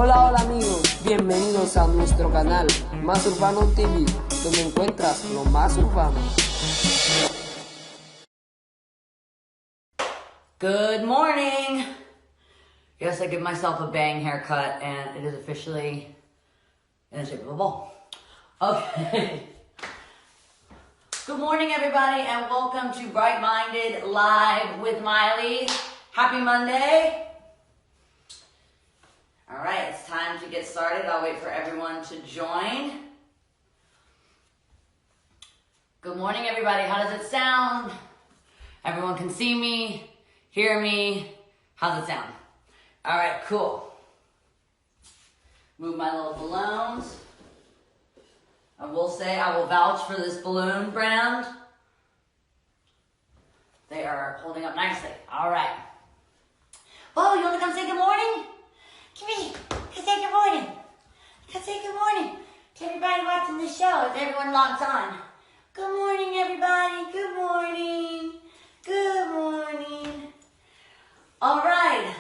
Hola, hola amigos, bienvenidos a nuestro canal Más Urbano TV, donde encuentras lo más urbano. Good morning. Yes, I give myself a bang haircut and it is officially in the shape of a ball. Okay. Good morning everybody and welcome to Bright Minded Live with Miley. Happy Monday. All right, it's time to get started. I'll wait for everyone to join. Good morning everybody. How does it sound? Everyone can see me, hear me. How's it sound? All right, cool. Move my little balloons. I will say I will vouch for this balloon brand. They are holding up nicely. All right. Whoa, you want to come say good morning? Come here. Come say good morning. Come say good morning to everybody watching the show as everyone logs on. Good morning, everybody. Good morning. Good morning. All right.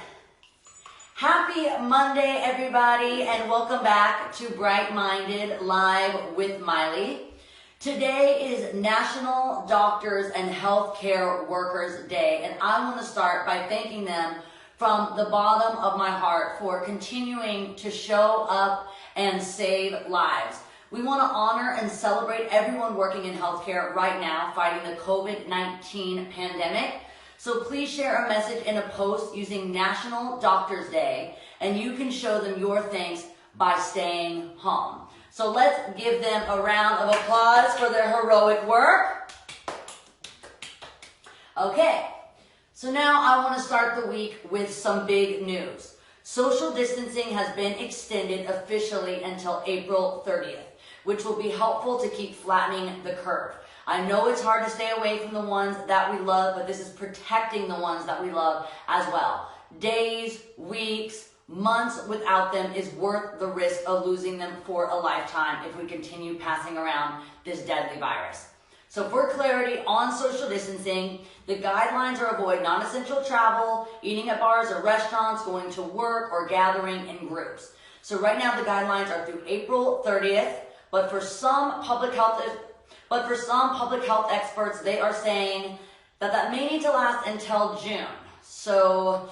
Happy Monday, everybody, and welcome back to Bright Minded Live with Miley. Today is National Doctors and Healthcare Workers Day, and I want to start by thanking them from the bottom of my heart for continuing to show up and save lives. We want to honor and celebrate everyone working in healthcare right now fighting the COVID-19 pandemic. So please share a message in a post using National Doctors Day, and you can show them your thanks by staying home. So let's give them a round of applause for their heroic work. Okay, so now I want to start the week with some big news. Social distancing has been extended officially until April 30th, which will be helpful to keep flattening the curve. I know it's hard to stay away from the ones that we love, but this is protecting the ones that we love as well. Days, weeks, months without them is worth the risk of losing them for a lifetime if we continue passing around this deadly virus. So for clarity on social distancing, the guidelines are avoid non-essential travel, eating at bars or restaurants, going to work, or gathering in groups. So right now the guidelines are through April 30th, but for some public health experts, they are saying that may need to last until June. So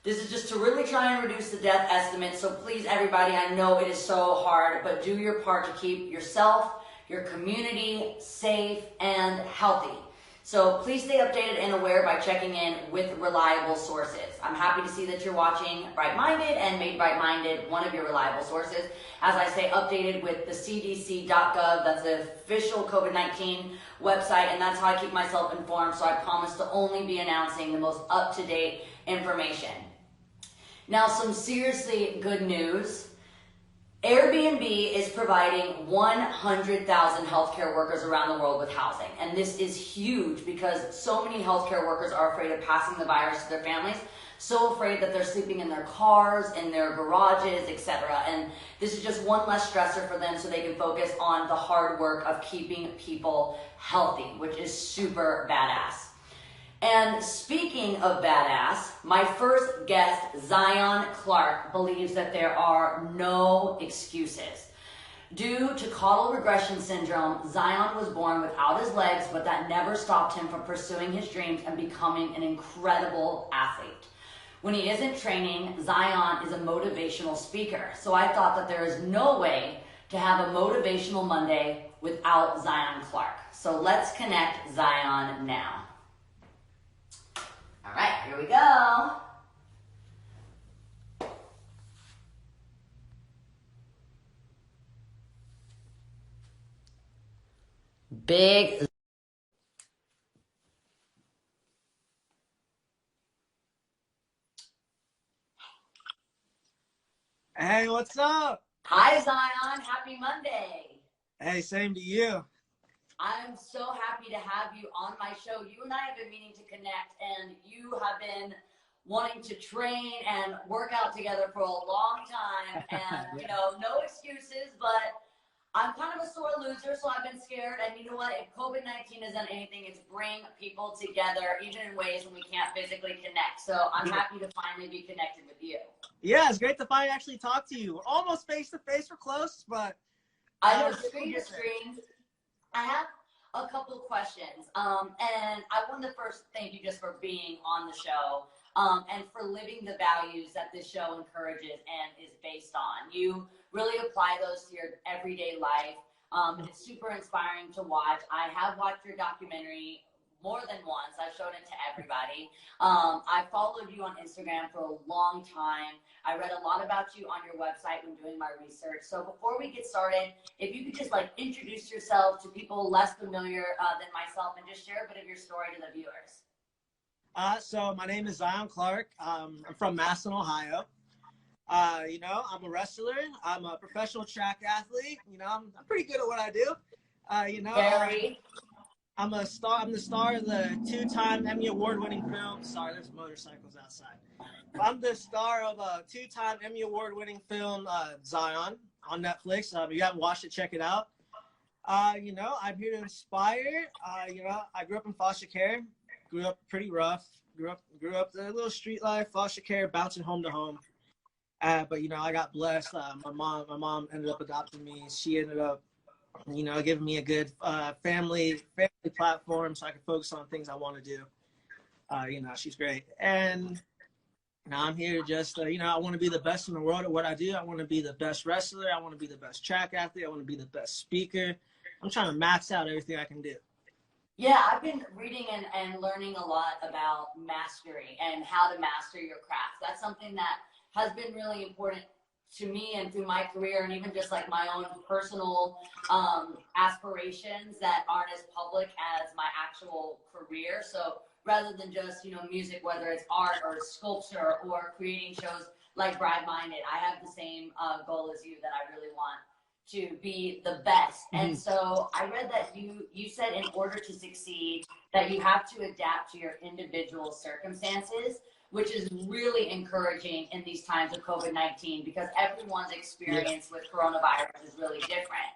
this is just to really try and reduce the death estimate. So please, everybody, I know it is so hard, but do your part to keep yourself, your community safe and healthy. So please stay updated and aware by checking in with reliable sources. I'm happy to see that you're watching Bright Minded and made Bright Minded one of your reliable sources. As I say, updated with the cdc.gov, that's the official COVID-19 website, and that's how I keep myself informed. So I promise to only be announcing the most up-to-date information. Now, some seriously good news. Airbnb is providing 100,000 healthcare workers around the world with housing. And this is huge because so many healthcare workers are afraid of passing the virus to their families, so afraid that they're sleeping in their cars, in their garages, etc. And this is just one less stressor for them so they can focus on the hard work of keeping people healthy, which is super badass. And speaking of badass, my first guest, Zion Clark, believes that there are no excuses. Due to caudal regression syndrome, Zion was born without his legs, but that never stopped him from pursuing his dreams and becoming an incredible athlete. When he isn't training, Zion is a motivational speaker. So I thought that there is no way to have a motivational Monday without Zion Clark. So let's connect Zion now. All right, here we go. Big. Hey, what's up? Hi, Zion. Happy Monday. Hey, same to you. I'm so happy to have you on my show. You and I have been meaning to connect, and you have been wanting to train and work out together for a long time. And, you know, no excuses, but I'm kind of a sore loser, so I've been scared. And you know what? If COVID-19 has done anything, it's bring people together, even in ways when we can't physically connect. So I'm happy to finally be connected with you. Yeah, it's great to finally actually talk to you. We're almost face to face. We're close, but I know, screen to screen. I have a couple questions, and I wanted to first thank you just for being on the show, and for living the values that this show encourages and is based on. You really apply those to your everyday life. It's super inspiring to watch. I have watched your documentary more than once. I've shown it to everybody. I followed you on Instagram for a long time. I read a lot about you on your website when doing my research. So before we get started, if you could just like introduce yourself to people less familiar than myself and just share a bit of your story to the viewers. So my name is Zion Clark. I'm from Masson, Ohio. You know, I'm a wrestler. I'm a professional track athlete. You know, I'm pretty good at what I do. You know, I'm the star of the 2-time Emmy Award-winning film. Sorry, there's motorcycles outside. I'm the star of a 2-time Emmy Award-winning film, Zion, on Netflix. If you haven't watched it, check it out. You know, I'm here to inspire. You know, I grew up in foster care. Grew up pretty rough. Grew up a little street life, foster care, bouncing home to home. But you know, I got blessed. My mom ended up adopting me. She ended up, you know, giving me a good family platform so I could focus on things I want to do. You know, she's great. And now I'm here just, you know, I want to be the best in the world at what I do. I want to be the best wrestler. I want to be the best track athlete. I want to be the best speaker. I'm trying to max out everything I can do. Yeah, I've been reading and learning a lot about mastery and how to master your craft. That's something that has been really important to me and through my career, and even just like my own personal aspirations that aren't as public as my actual career. So rather than just, you know, music, whether it's art or sculpture or creating shows like Bride Minded, I have the same goal as you, that I really want to be the best. And so I read that you said in order to succeed that you have to adapt to your individual circumstances, which is really encouraging in these times of COVID-19 because everyone's experience with coronavirus is really different.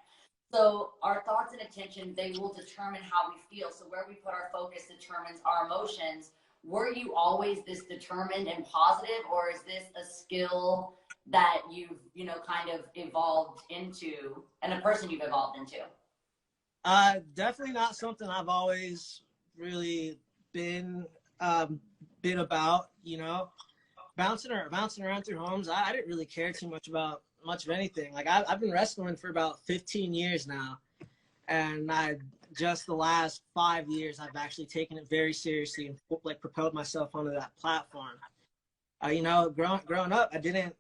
So our thoughts and attention, they will determine how we feel. So where we put our focus determines our emotions. Were you always this determined and positive, or is this a skill that you've, you know, kind of evolved into, and a person you've evolved into? Definitely not something I've always really been about, you know, bouncing around through homes. I didn't really care too much about much of anything. Like I've been wrestling for about 15 years now, and just the last 5 years I've actually taken it very seriously and like propelled myself onto that platform. You know, growing up, I didn't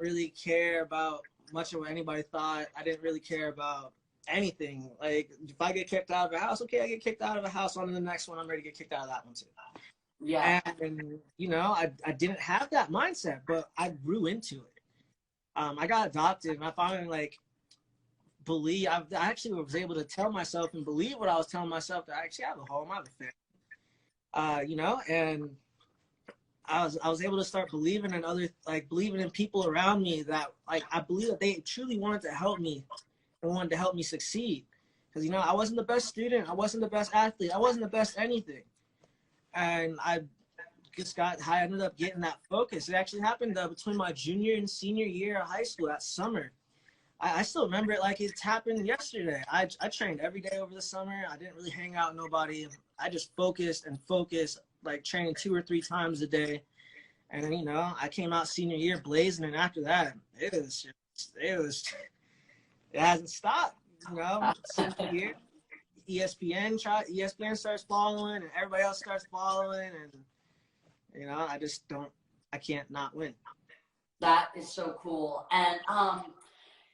really care about much of what anybody thought. I didn't really care about anything. Like if I get kicked out of a house, okay, I get kicked out of a house, on to the next one. I'm ready to get kicked out of that one too. Yeah. And you know, I didn't have that mindset, but I grew into it. I got adopted, and I finally I actually was able to tell myself and believe what I was telling myself, that I actually have a home, I have a family. You know, and I was able to start believing in believing in people around me that I believe that they truly wanted to help me and wanted to help me succeed. Because, you know, I wasn't the best student, I wasn't the best athlete, I wasn't the best anything. And I ended up getting that focus. It actually happened between my junior and senior year of high school that summer. I still remember it like it's happened yesterday. I trained every day over the summer. I didn't really hang out with nobody. I just focused, like training 2 or 3 times a day. And, you know, I came out senior year blazing, and after that, it hasn't stopped, you know. Senior year, ESPN starts following, and everybody else starts following, and, you know, I can't not win. That is so cool. And,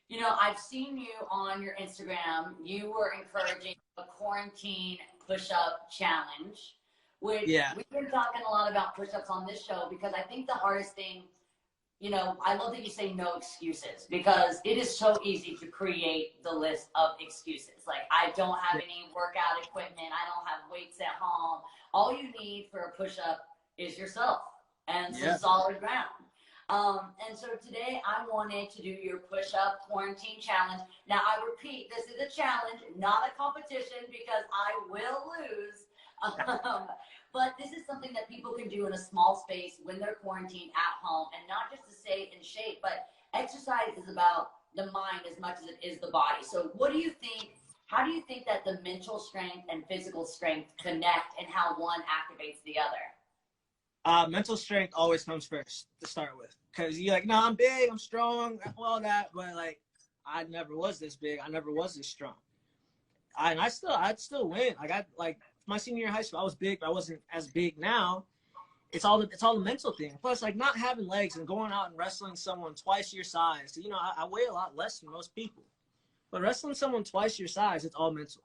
you know, I've seen you on your Instagram. You were encouraging a quarantine push-up challenge, which we've been talking a lot about push-ups on this show, because I think the hardest thing, you know, I love that you say no excuses, because it is so easy to create the list of excuses. Like, I don't have any workout equipment. I don't have weights at home. All you need for a push-up is yourself and some solid ground. And so today I wanted to do your push-up quarantine challenge. Now I repeat, this is a challenge, not a competition, because I will lose. But this is something that people can do in a small space when they're quarantined at home, and not just to stay in shape, but exercise is about the mind as much as it is the body. So what do you think? How do you think that the mental strength and physical strength connect, and how one activates the other? Mental strength always comes first to start with, because you're like, no, I'm big, I'm strong, all that, but like, I never was this big, I never was this strong. I'd still win. Like my senior year of high school, I was big, but I wasn't as big now. It's all the mental thing. Plus, like, not having legs and going out and wrestling someone twice your size. You know, I weigh a lot less than most people, but wrestling someone twice your size, it's all mental.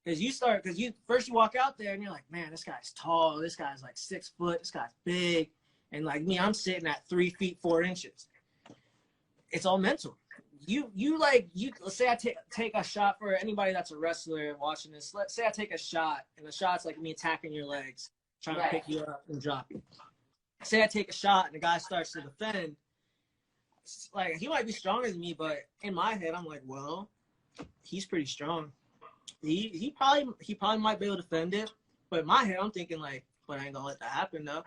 Because you walk out there and you're like, man, this guy's tall. This guy's like 6 foot. This guy's big. And like me, I'm sitting at 3 feet 4 inches. It's all mental. Let's say I take a shot. For anybody that's a wrestler watching this, let's say I take a shot, and the shot's like me attacking your legs, trying to pick you up and drop you. Say I take a shot and the guy starts to defend. Like, he might be stronger than me, but in my head, I'm like, well, he's pretty strong. He probably might be able to defend it, but in my head, I'm thinking like, but I ain't gonna let that happen though.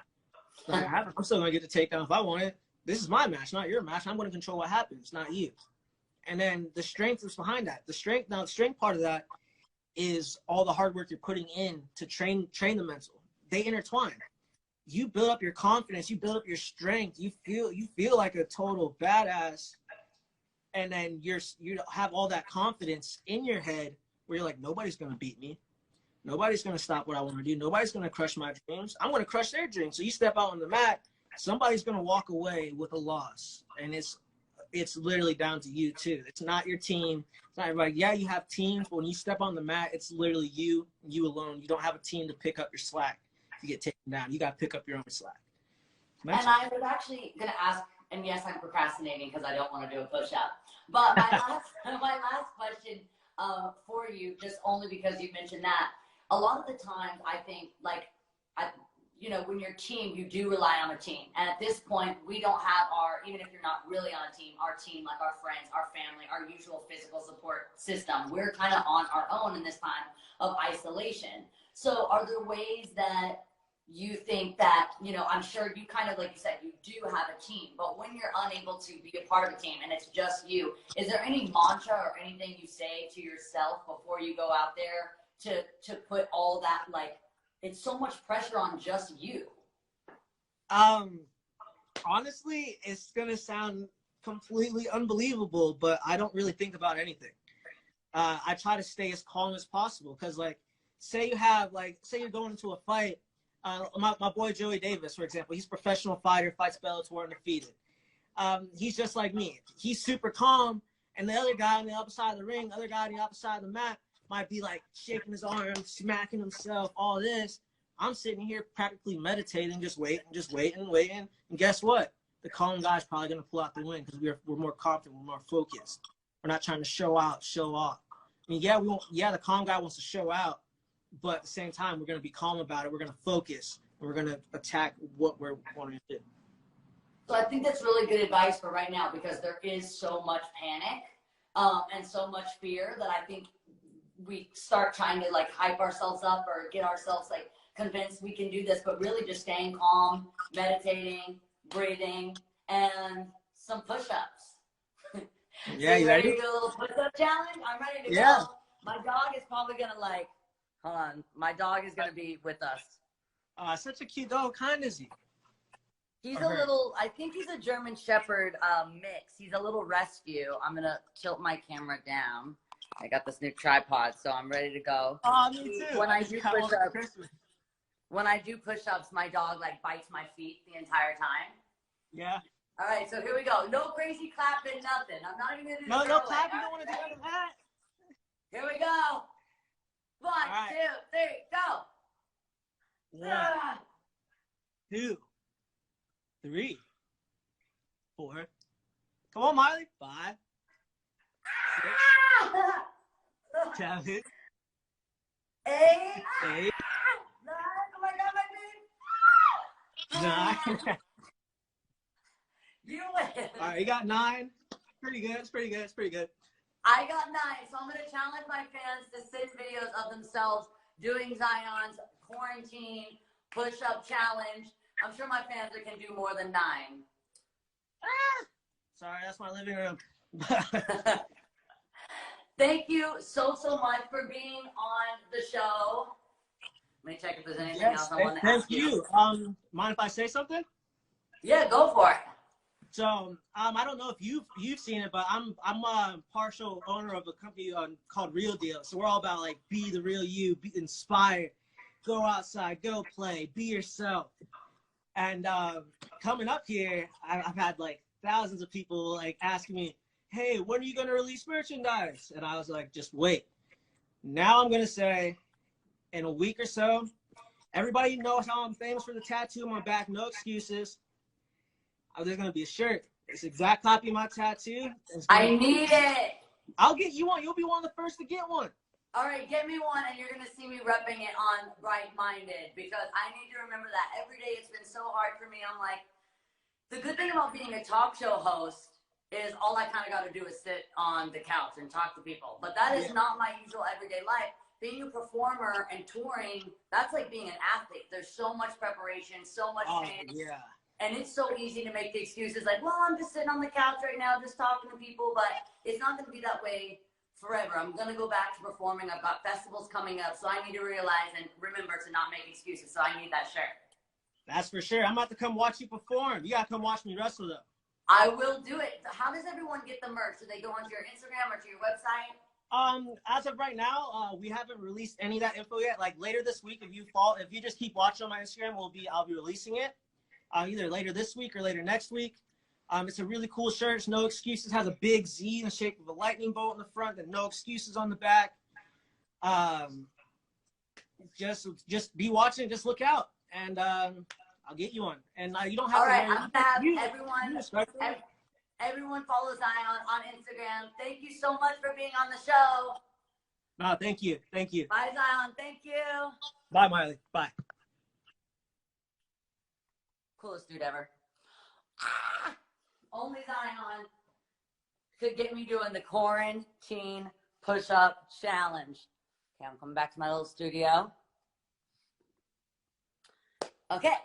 I'm still gonna get the takedown if I want it. This is my match, not your match. I'm gonna control what happens, not you. And then the strength is behind that. The strength part of that is all the hard work you're putting in to train the mental. They intertwine. You build up your confidence, you build up your strength, you feel like a total badass, and then you have all that confidence in your head where you're like, nobody's gonna beat me. Nobody's gonna stop what I want to do. Nobody's gonna crush my dreams. I'm gonna crush their dreams. So you step out on the mat, somebody's gonna walk away with a loss. And it's literally down to you too. It's not your team. It's not everybody. Yeah, you have teams, but when you step on the mat, it's literally you alone. You don't have a team to pick up your slack. You get taken down. You got to pick up your own slack. And I was actually going to ask, and yes, I'm procrastinating because I don't want to do a push-up. But my last question for you, just only because you mentioned that, a lot of the times I think, like, when you're a team, you do rely on a team. And at this point, we don't have even if you're not really on a team, our team, like our friends, our family, our usual physical support system. We're kind of on our own in this time of isolation. So are there ways that you think that, I'm sure you kind of, like you said, you do have a team, but when you're unable to be a part of a team and it's just you, is there any mantra or anything you say to yourself before you go out there to put all that, like, it's so much pressure on just you? Honestly, it's going to sound completely unbelievable, but I don't really think about anything. I try to stay as calm as possible. Cause like, say you're going into a fight, my boy Joey Davis, for example, he's a professional fighter, fights Bellator, undefeated. He's just like me. He's super calm, and the other guy on the other side of the ring, other guy on the opposite side of the mat, might be like shaking his arms, smacking himself, all this. I'm sitting here practically meditating, just waiting. And guess what? The calm guy's probably going to pull out the win because we're more confident, we're more focused. We're not trying to show off. I mean, the calm guy wants to show out, but at the same time, we're going to be calm about it. We're going to focus, and we're going to attack what we're wanting to do. So I think that's really good advice for right now, because there is so much panic and so much fear that I think we start trying to like hype ourselves up or get ourselves like convinced we can do this, but really just staying calm, meditating, breathing, and some push-ups. Yeah, you ready to do a little push-up challenge? I'm ready to go. My dog is probably gonna hold on. My dog is gonna be with us. Such a cute dog. What kind is he? He's I think he's a German Shepherd mix. He's a little rescue. I'm gonna tilt my camera down. I got this new tripod, so I'm ready to go. Oh, me too. When I do push-ups, my dog like bites my feet the entire time. Yeah. All right, so here we go. No crazy clapping, nothing. I'm not even gonna do no clapping. You don't want to do any of that. Here we go. 1, 2, 3, go. 1, 2, 3, 4. Come on, Miley. 5, 6, 7, 8. 9. Oh my God, my baby. 9. You All right, you got 9. Pretty good. It's pretty good. It's pretty good. I got 9, so I'm going to challenge my fans to send videos of themselves doing Zion's quarantine push-up challenge. I'm sure my fans can do more than 9. Sorry, that's my living room. Thank you so much for being on the show. Let me check if there's anything else I want to ask you. Mind if I say something? Yeah, go for it. So, I don't know if you've seen it, but I'm a partial owner of a company called Real Deal. So we're all about like be the real you, be inspired, go outside, go play, be yourself. And coming up here, I've had like thousands of people like asking me, "Hey, when are you gonna release merchandise?" And I was like, "Just wait." Now I'm gonna say, in a week or so, everybody knows how I'm famous for the tattoo on my back. No excuses. There's gonna be a shirt. It's exact copy of my tattoo. I need it. I'll get you one. You'll be one of the first to get one. All right, get me one, and you're gonna see me repping it on Right Minded, because I need to remember that every day. It's been so hard for me. I'm like, the good thing about being a talk show host is all I kind of got to do is sit on the couch and talk to people. But that is not my usual everyday life. Being a performer and touring, that's like being an athlete. There's so much preparation, so much pain. Yeah. And it's so easy to make the excuses like, well, I'm just sitting on the couch right now, just talking to people. But it's not going to be that way forever. I'm going to go back to performing. I've got festivals coming up. So I need to realize and remember to not make excuses. So I need that shirt. That's for sure. I'm about to come watch you perform. You got to come watch me wrestle, though. I will do it. How does everyone get the merch? Do they go onto your Instagram or to your website? As of right now, we haven't released any of that info yet. Like later this week, if you just keep watching on my Instagram, I'll be releasing it. Either later this week or later next week. It's a really cool shirt. It's No Excuses. Has a big Z in the shape of a lightning bolt in the front and No Excuses on the back. Just be watching. Just look out, and I'll get you one. And you don't have All to. Right, I'm gonna have everyone follow Zion on Instagram. Thank you so much for being on the show. No, thank you. Thank you. Bye, Zion. Thank you. Bye, Miley. Bye. Coolest dude ever. Only Zion could get me doing the quarantine push-up challenge. Okay, I'm coming back to my little studio. Okay.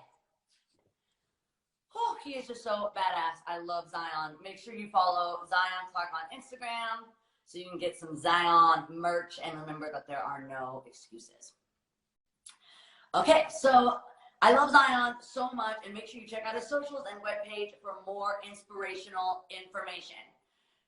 Oh, he is just so badass. I love Zion. Make sure you follow Zion Clark on Instagram so you can get some Zion merch. And remember that there are no excuses. Okay, so I love Zion so much, and make sure you check out his socials and webpage for more inspirational information.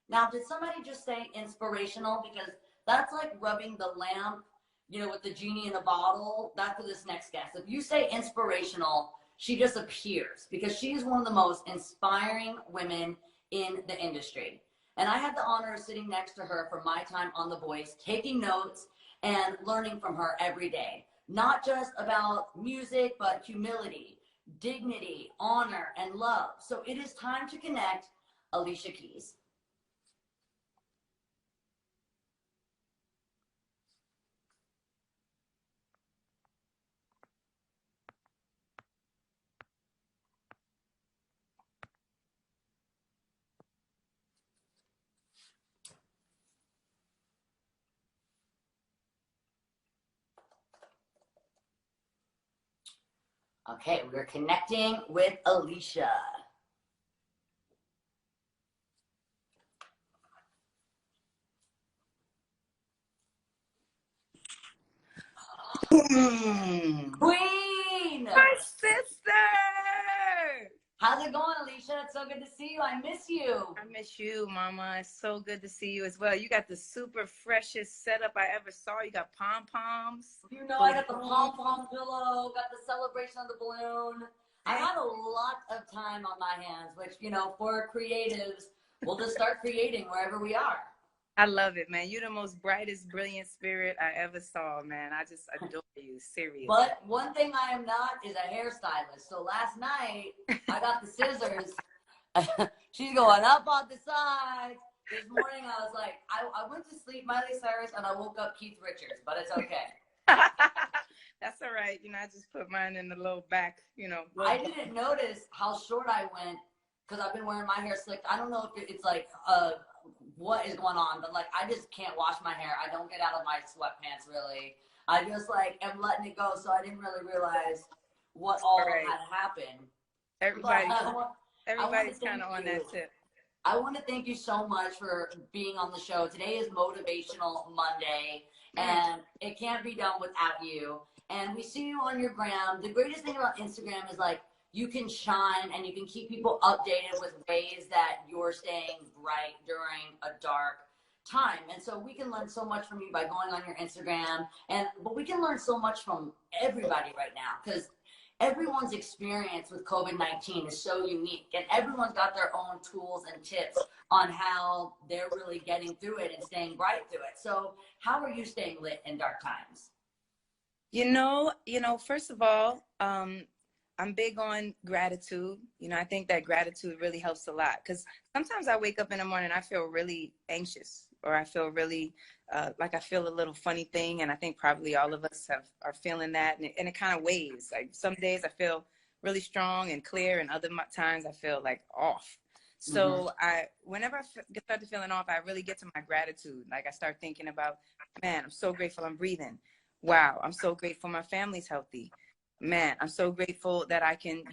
Now, did somebody just say inspirational? Because that's like rubbing the lamp, with the genie in the bottle. That's for this next guest. If you say inspirational, she just appears, because she is one of the most inspiring women in the industry. And I had the honor of sitting next to her for my time on The Voice, taking notes and learning from her every day. Not just about music, but humility, dignity, honor, and love. So it is time to connect Alicia Keys. Okay, we're connecting with Alicia. Queen! My sister! How's it going, Alicia? It's so good to see you. I miss you. I miss you, Mama. It's so good to see you as well. You got the super freshest setup I ever saw. You got pom-poms. I got the pom-pom pillow, got the celebration of the balloon. I had a lot of time on my hands, which, for creatives, we'll just start creating wherever we are. I love it, man. You're the most brightest, brilliant spirit I ever saw, man. I just adore you, seriously. But one thing I am not is a hairstylist. So last night, I got the scissors. She's going up on the sides. This morning, I was like, I went to sleep Miley Cyrus, and I woke up Keith Richards, but it's okay. That's all right. I just put mine in the low back, I didn't notice how short I went because I've been wearing my hair slicked. I don't know if it's like what is going on, but like I just can't wash my hair. I don't get out of my sweatpants really. I just like am letting it go, so I didn't really realize what all had happened. Everybody's kind of on that tip. I want to thank you so much for being on the show. Today is Motivational Monday, and it can't be done without you. And we see you on your gram. The greatest thing about Instagram is like you can shine and you can keep people updated with ways that you're staying bright during a dark time. And so we can learn so much from you by going on your Instagram. But we can learn so much from everybody right now, because everyone's experience with COVID-19 is so unique, and everyone's got their own tools and tips on how they're really getting through it and staying bright through it. So how are you staying lit in dark times? You know, first of all, I'm big on gratitude. You know, I think that gratitude really helps a lot, because sometimes I wake up in the morning, I feel really anxious, or I feel really like I feel a little funny thing. And I think probably all of us are feeling that. And it kind of weighs. Like some days I feel really strong and clear, and other times I feel like off. So whenever I start to feeling off, I really get to my gratitude. Like I start thinking about, man, I'm so grateful I'm breathing. Wow, I'm so grateful my family's healthy. Man, I'm so grateful that I can,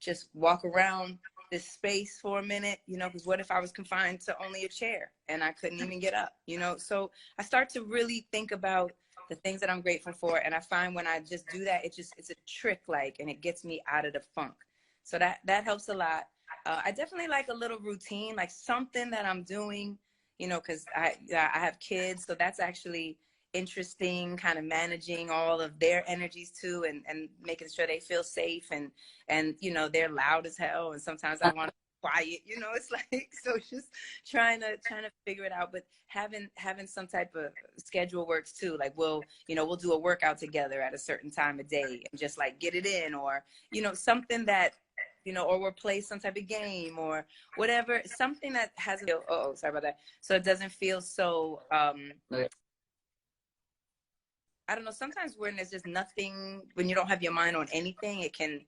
just walk around this space for a minute, because what if I was confined to only a chair and I couldn't even get up, So I start to really think about the things that I'm grateful for. And I find when I just do that, it's a trick, and it gets me out of the funk. So that helps a lot. I definitely like a little routine, like something that I'm doing, because I have kids. So that's actually interesting, kind of managing all of their energies too, and making sure they feel safe, and they're loud as hell, and sometimes I want to be quiet, it's like, so just trying to figure it out. But having some type of schedule works too, like we'll do a workout together at a certain time of day and just like get it in, or something that or we'll play some type of game or whatever, something that has sorry about that, so it doesn't feel so I don't know, sometimes when there's just nothing, when you don't have your mind on anything, it can.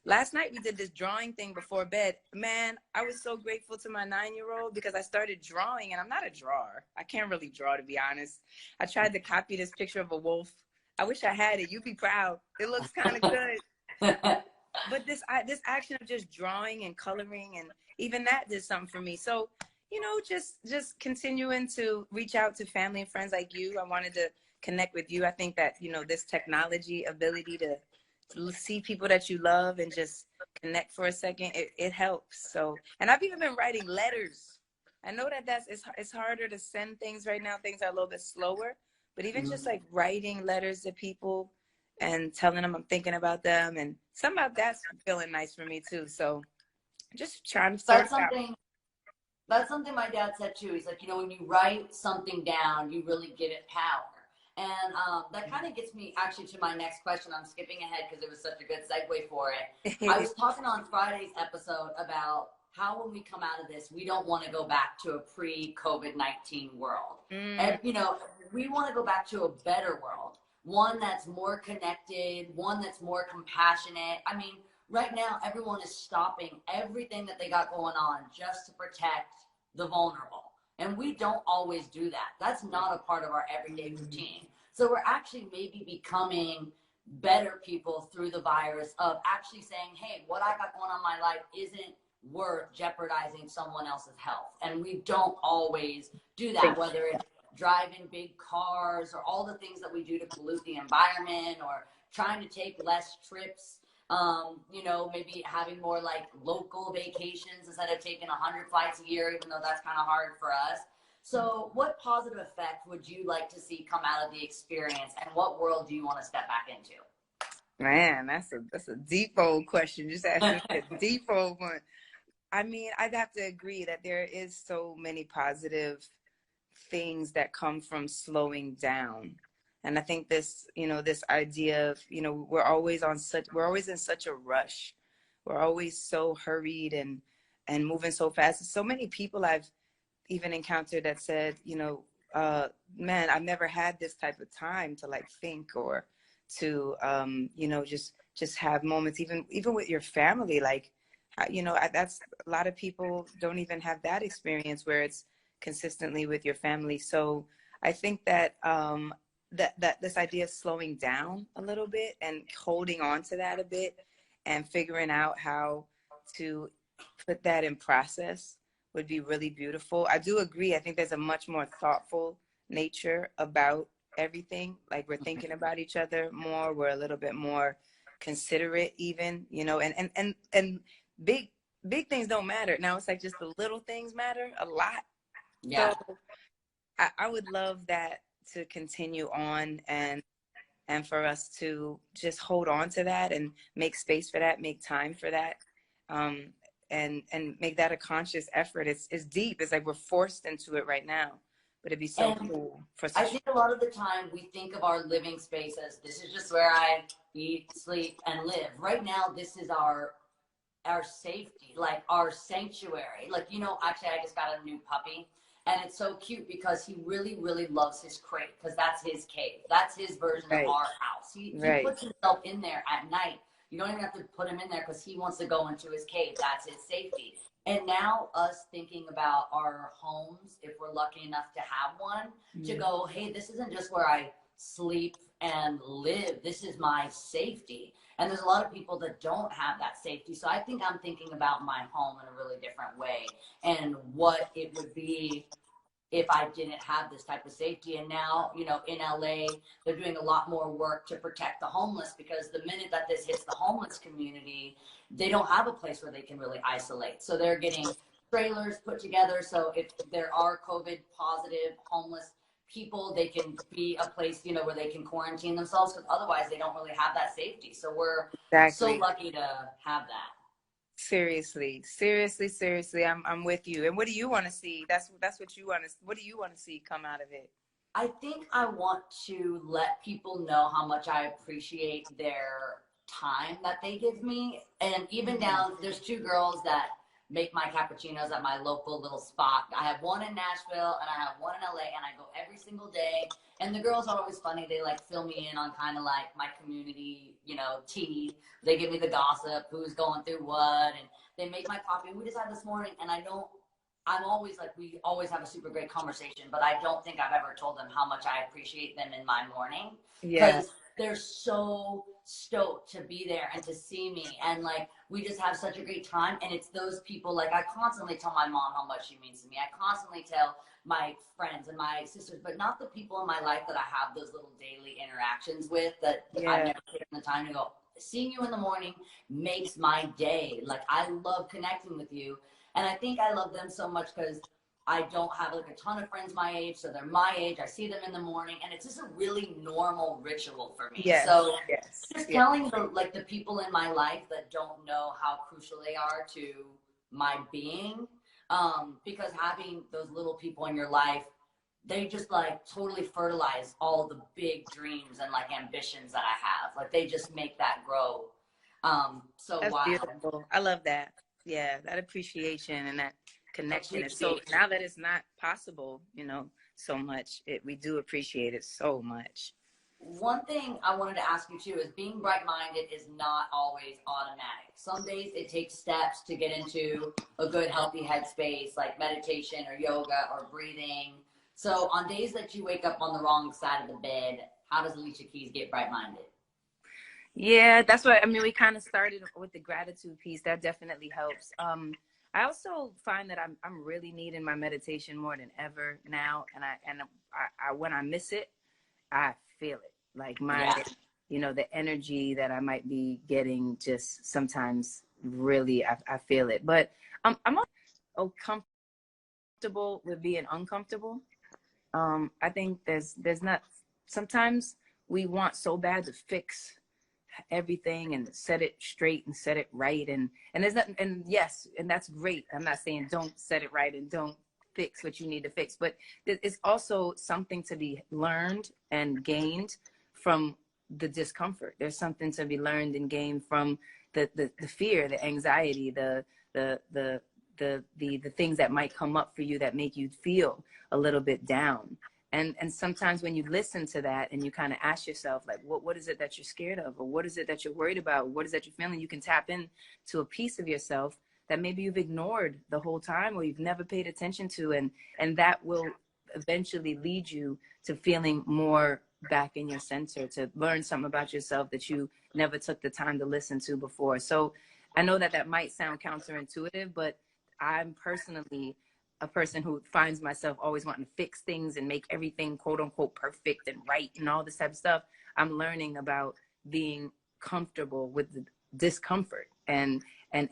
Last night we did this drawing thing before bed. Man, I was so grateful to my 9-year-old, because I started drawing, and I'm not a drawer. I can't really draw, to be honest. I tried to copy this picture of a wolf. I wish I had it. You'd be proud. It looks kind of good. But this action of just drawing and coloring, and even that did something for me. So, just continuing to reach out to family and friends like you. I wanted to connect with you. I think that, this technology ability to see people that you love and just connect for a second, it helps. So, and I've even been writing letters. I know that it's harder to send things right now. Things are a little bit slower, but even just like writing letters to people and telling them I'm thinking about them, and some of that's feeling nice for me too. So just trying to sort it out. That's something my dad said too. He's like, when you write something down, you really give it power. And that kind of gets me actually to my next question. I'm skipping ahead because it was such a good segue for it. I was talking on Friday's episode about how when we come out of this, we don't want to go back to a pre-COVID-19 world. And, we want to go back to a better world, one that's more connected, one that's more compassionate. I mean, right now, everyone is stopping everything that they got going on just to protect the vulnerable. And we don't always do that. That's not a part of our everyday routine. So we're actually maybe becoming better people through the virus of actually saying, hey, what I got going on in my life isn't worth jeopardizing someone else's health. And we don't always do that, whether it's driving big cars or all the things that we do to pollute the environment, or trying to take less trips. Maybe having more like local vacations instead of taking 100 flights a year, even though that's kind of hard for us. So what positive effect would you like to see come out of the experience, and what world do you want to step back into? Man, that's a deep old question. Just asking a deep old one. I mean, I'd have to agree that there is so many positive things that come from slowing down. And I think this idea of, we're always in such a rush. We're always so hurried and moving so fast. So many people I've even encountered that said, man, I've never had this type of time to like think, or to, just have moments, even with your family. Like, You know, that's a lot of people don't even have that experience where it's consistently with your family. So I think that that this idea of slowing down a little bit and holding on to that a bit and figuring out how to put that in process would be really beautiful. I do agree. I think there's a much more thoughtful nature about everything. Like we're thinking about each other more. We're a little bit more considerate even, you know, and big things don't matter. Now it's like just the little things matter a lot. Yeah. So I would love that to continue on and for us to just hold on to that and make space for that, make time for that. And make that a conscious effort. It's deep. It's like we're forced into it right now, but it'd be so cool for I think a lot of the time we think of our living space as this is just where I eat, sleep, and live. Right now, this is our safety, like our sanctuary. Like, you know, actually I just got a new puppy and it's so cute because he really, really loves his crate because that's his cave. That's his version of our house. He puts himself in there at night. You don't even have to put him in there because he wants to go into his cave. That's his safety. And now us thinking about our homes, if we're lucky enough to have one, to go, hey, this isn't just where I sleep and live. This is my safety. And there's a lot of people that don't have that safety. So I think I'm thinking about my home in a really different way and what it would be if I didn't have this type of safety. And now, you know, in LA, they're doing a lot more work to protect the homeless because the minute that this hits the homeless community, they don't have a place where they can really isolate. So they're getting trailers put together. So if there are COVID positive homeless people, they can be a place, you know, where they can quarantine themselves because otherwise they don't really have that safety. So we're so lucky to have that. Seriously, I'm with you. And what do you want to see? That's what you want to. What do you want to see come out of it? I think I want to let people know how much I appreciate their time that they give me. And even now, there's two girls that make my cappuccinos at my local little spot. I have one in Nashville and I have one in LA, and I go every single day. And the girls are always funny. They like fill me in on kind of like my community, you know, tea. They give me the gossip, who's going through what, and they make my coffee. We just had this morning, and I'm always like, we always have a super great conversation, but I don't think I've ever told them how much I appreciate them in my morning. Because they're so stoked to be there and to see me. And like, we just have such a great time. And it's those people, like I constantly tell my mom how much she means to me. I constantly tell my friends and my sisters, but not the people in my life that I have those little daily interactions with that I've never taken the time to go, seeing you in the morning makes my day. Like, I love connecting with you. And I think I love them so much because I don't have like a ton of friends my age, so they're my age. I see them in the morning, and it's just a really normal ritual for me. So just telling the people in my life that don't know how crucial they are to my being, because having those little people in your life, they just like totally fertilize all the big dreams and like ambitions that I have. Like, they just make that grow. So that's beautiful. I love that. Yeah, that appreciation and that connection. So now that it's not possible, you know, so much, we do appreciate it so much. One thing I wanted to ask you too is being bright-minded is not always automatic. Some days it takes steps to get into a good, healthy headspace, like meditation or yoga or breathing. So on days that you wake up on the wrong side of the bed, how does Alicia Keys get bright-minded? Yeah, that's what I mean. We kind of started with the gratitude piece. That definitely helps. I also find that I'm really needing my meditation more than ever now, and I when I miss it, I feel it. Like you know, the energy that I might be getting just sometimes really I feel it. But I'm also comfortable with being uncomfortable. I think there's not. Sometimes we want so bad to fix everything and set it straight and set it right, and there's nothing, and yes, and that's great. I'm not saying don't set it right and don't fix what you need to fix, but it's also something to be learned and gained from the discomfort. There's something to be learned and gained from the fear, the anxiety, the things that might come up for you that make you feel a little bit down. And sometimes when you listen to that and you kind of ask yourself, like, what is it that you're scared of? Or what is it that you're worried about? What is that you're feeling? You can tap in to a piece of yourself that maybe you've ignored the whole time or you've never paid attention to. And that will eventually lead you to feeling more back in your center, to learn something about yourself that you never took the time to listen to before. So I know that that might sound counterintuitive, but I'm personally a person who finds myself always wanting to fix things and make everything quote unquote perfect and right and all this type of stuff. I'm learning about being comfortable with the discomfort and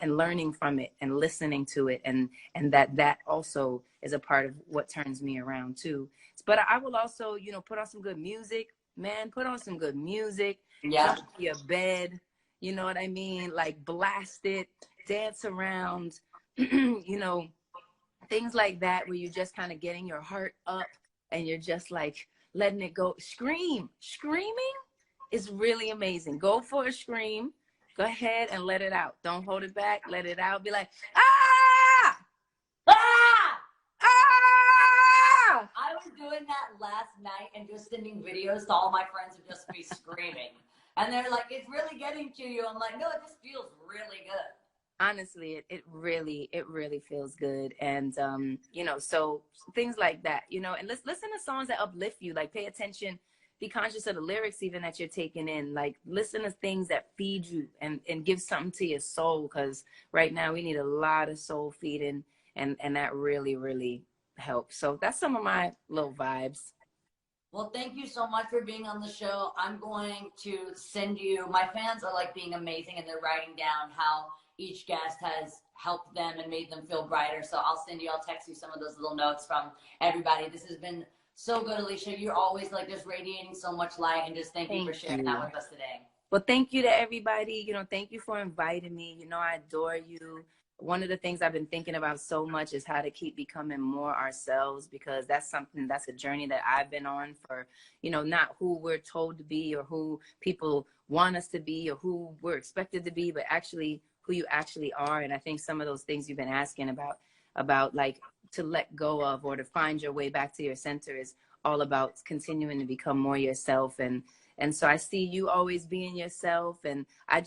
learning from it and listening to it, and that also is a part of what turns me around too. But I will also, you know, put on some good music, man. Put on some good music. Yeah. Jump to your bed. You know what I mean? Like blast it, dance around. You know, things like that, where you're just kind of getting your heart up and you're just like letting it go. Screaming is really amazing. Go for a scream. Go ahead and let it out. Don't hold it back. Let it out. Be like, ah! Ah! Ah! I was doing that last night and just sending videos to all my friends who just be screaming. And they're like, it's really getting to you. I'm like, no, it just feels really good. Honestly, it really feels good. And, you know, so things like that, you know, and listen to songs that uplift you, like pay attention, be conscious of the lyrics even that you're taking in, like listen to things that feed you and give something to your soul. Cause right now we need a lot of soul feeding, and that really helps. So that's some of my little vibes. Well, thank you so much for being on the show. I'm going to send you, my fans are like being amazing and they're writing down how each guest has helped them and made them feel brighter. So I'll text you some of those little notes from everybody. This has been so good, Alicia. You're always like just radiating so much light, and just thank you for sharing that with us today. Well, thank you to everybody. You know, thank you for inviting me. You know, I adore you. One of the things I've been thinking about so much is how to keep becoming more ourselves, because that's a journey that I've been on for, you know, not who we're told to be or who people want us to be or who we're expected to be, but actually who you actually are. And I think some of those things you've been asking about like to let go of or to find your way back to your center is all about continuing to become more yourself. And so I see you always being yourself. And I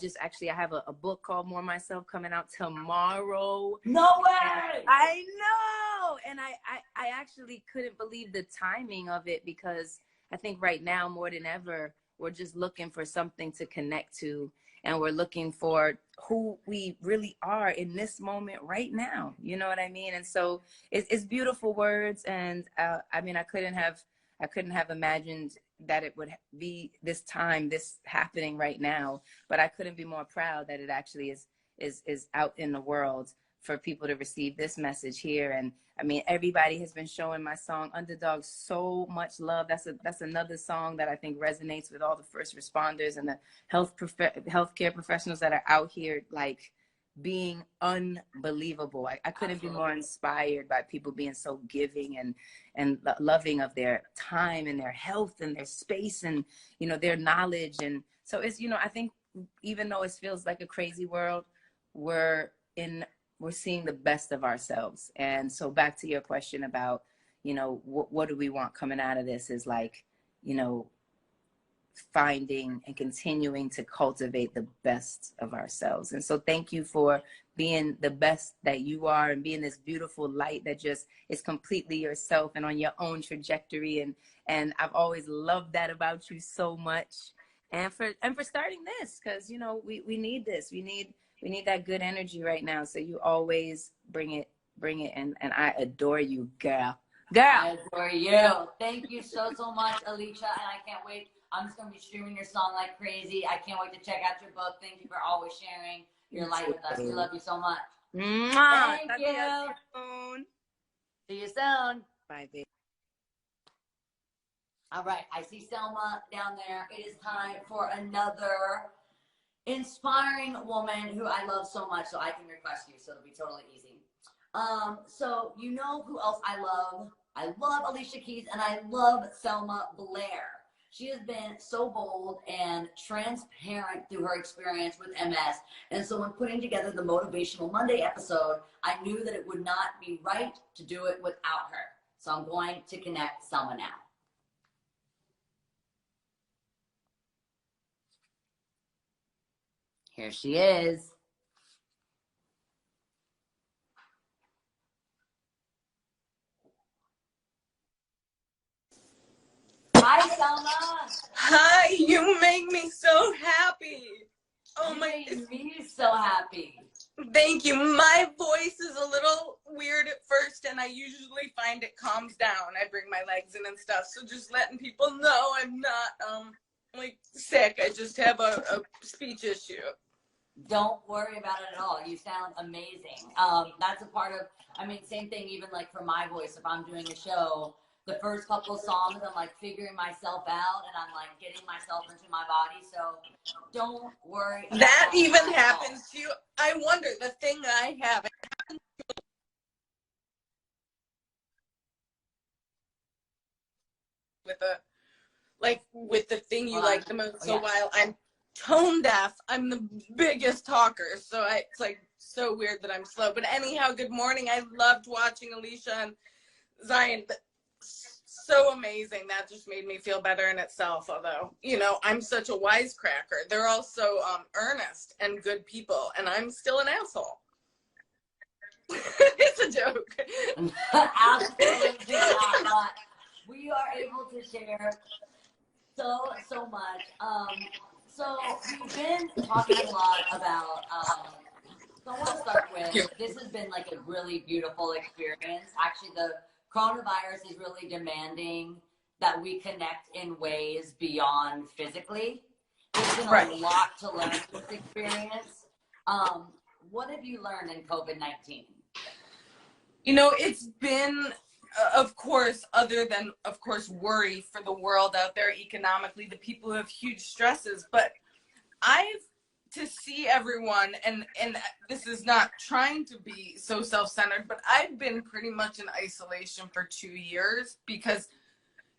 have a book called More Myself coming out tomorrow. No way! I know. And I actually couldn't believe the timing of it, because I think right now more than ever, we're just looking for something to connect to. And we're looking for who we really are in this moment right now. You know what I mean? And so it's beautiful words. And I mean, I couldn't have imagined that it would be this happening right now. But I couldn't be more proud that it actually is out in the world for people to receive this message here. And I mean, everybody has been showing my song Underdog so much love. That's another song that I think resonates with all the first responders and the healthcare professionals that are out here, like being unbelievable. I couldn't be more inspired by people being so giving and loving of their time and their health and their space and, you know, their knowledge. And so it's, you know, I think even though it feels like a crazy world, we're seeing the best of ourselves. And so back to your question about, you know, what do we want coming out of this is like, you know, finding and continuing to cultivate the best of ourselves. And so thank you for being the best that you are and being this beautiful light that just is completely yourself and on your own trajectory. And I've always loved that about you so much. And for starting this, because, you know, we need this. We need that good energy right now. So you always bring it. And I adore you, girl. I adore you. Thank you so much, Alicia. And I can't wait. I'm just going to be streaming your song like crazy. I can't wait to check out your book. Thank you for always sharing your light with us. We love you so much. Mwah. Thank you. See you soon. Bye, baby. All right. I see Selma down there. It is time for another inspiring woman who I love so much, so I can request you, so it'll be totally easy. So you know who else I love? I love Alicia Keys, and I love Selma Blair. She has been so bold and transparent through her experience with MS. And so when putting together the Motivational Monday episode, I knew that it would not be right to do it without her. So I'm going to connect Selma now. Here she is. Hi, Selma. Hi, you make me so happy. Oh my, You made me so happy. thank you. My voice is a little weird at first, and I usually find it calms down. I bring my legs in and stuff, so just letting people know I'm not like sick. I just have a speech issue. Don't worry about it at all. You sound amazing. That's a part of, I mean, same thing, even like for my voice, if I'm doing a show, the first couple of songs, I'm like figuring myself out and I'm like getting myself into my body. So don't worry. That even happens to you. I wonder, the thing I have, with the thing you like the most. So while I'm tone deaf, I'm the biggest talker. So it's like so weird that I'm slow. But anyhow, good morning. I loved watching Alicia and Zion. So amazing. That just made me feel better in itself. Although, you know, I'm such a wisecracker. They're all so earnest and good people, and I'm still an asshole. It's a joke. Absolutely not. We are able to share so much. So we've been talking a lot about. So I want to start with, this has been like a really beautiful experience. Actually, the coronavirus is really demanding that we connect in ways beyond physically. There's been a lot to learn from this experience. What have you learned in COVID-19? You know, it's been, of course, other than, of course, worry for the world out there economically, the people who have huge stresses, but to see everyone, and this is not trying to be so self-centered, but I've been pretty much in isolation for 2 years because,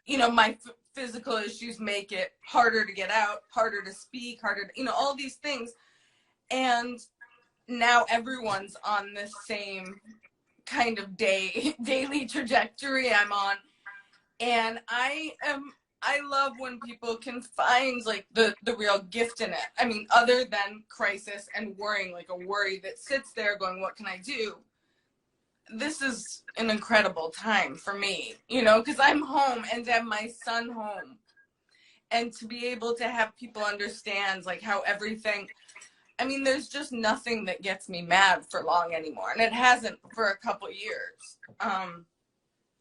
you know, my physical issues make it harder to get out, harder to speak, harder to, you know, all these things. And now everyone's on the same kind of daily trajectory I'm on. And I love when people can find like the real gift in it. I mean, other than crisis and worrying, like a worry that sits there going, what can I do? This is an incredible time for me, you know, because I'm home and to have my son home and to be able to have people understand like how everything, I mean, there's just nothing that gets me mad for long anymore. And it hasn't for a couple years.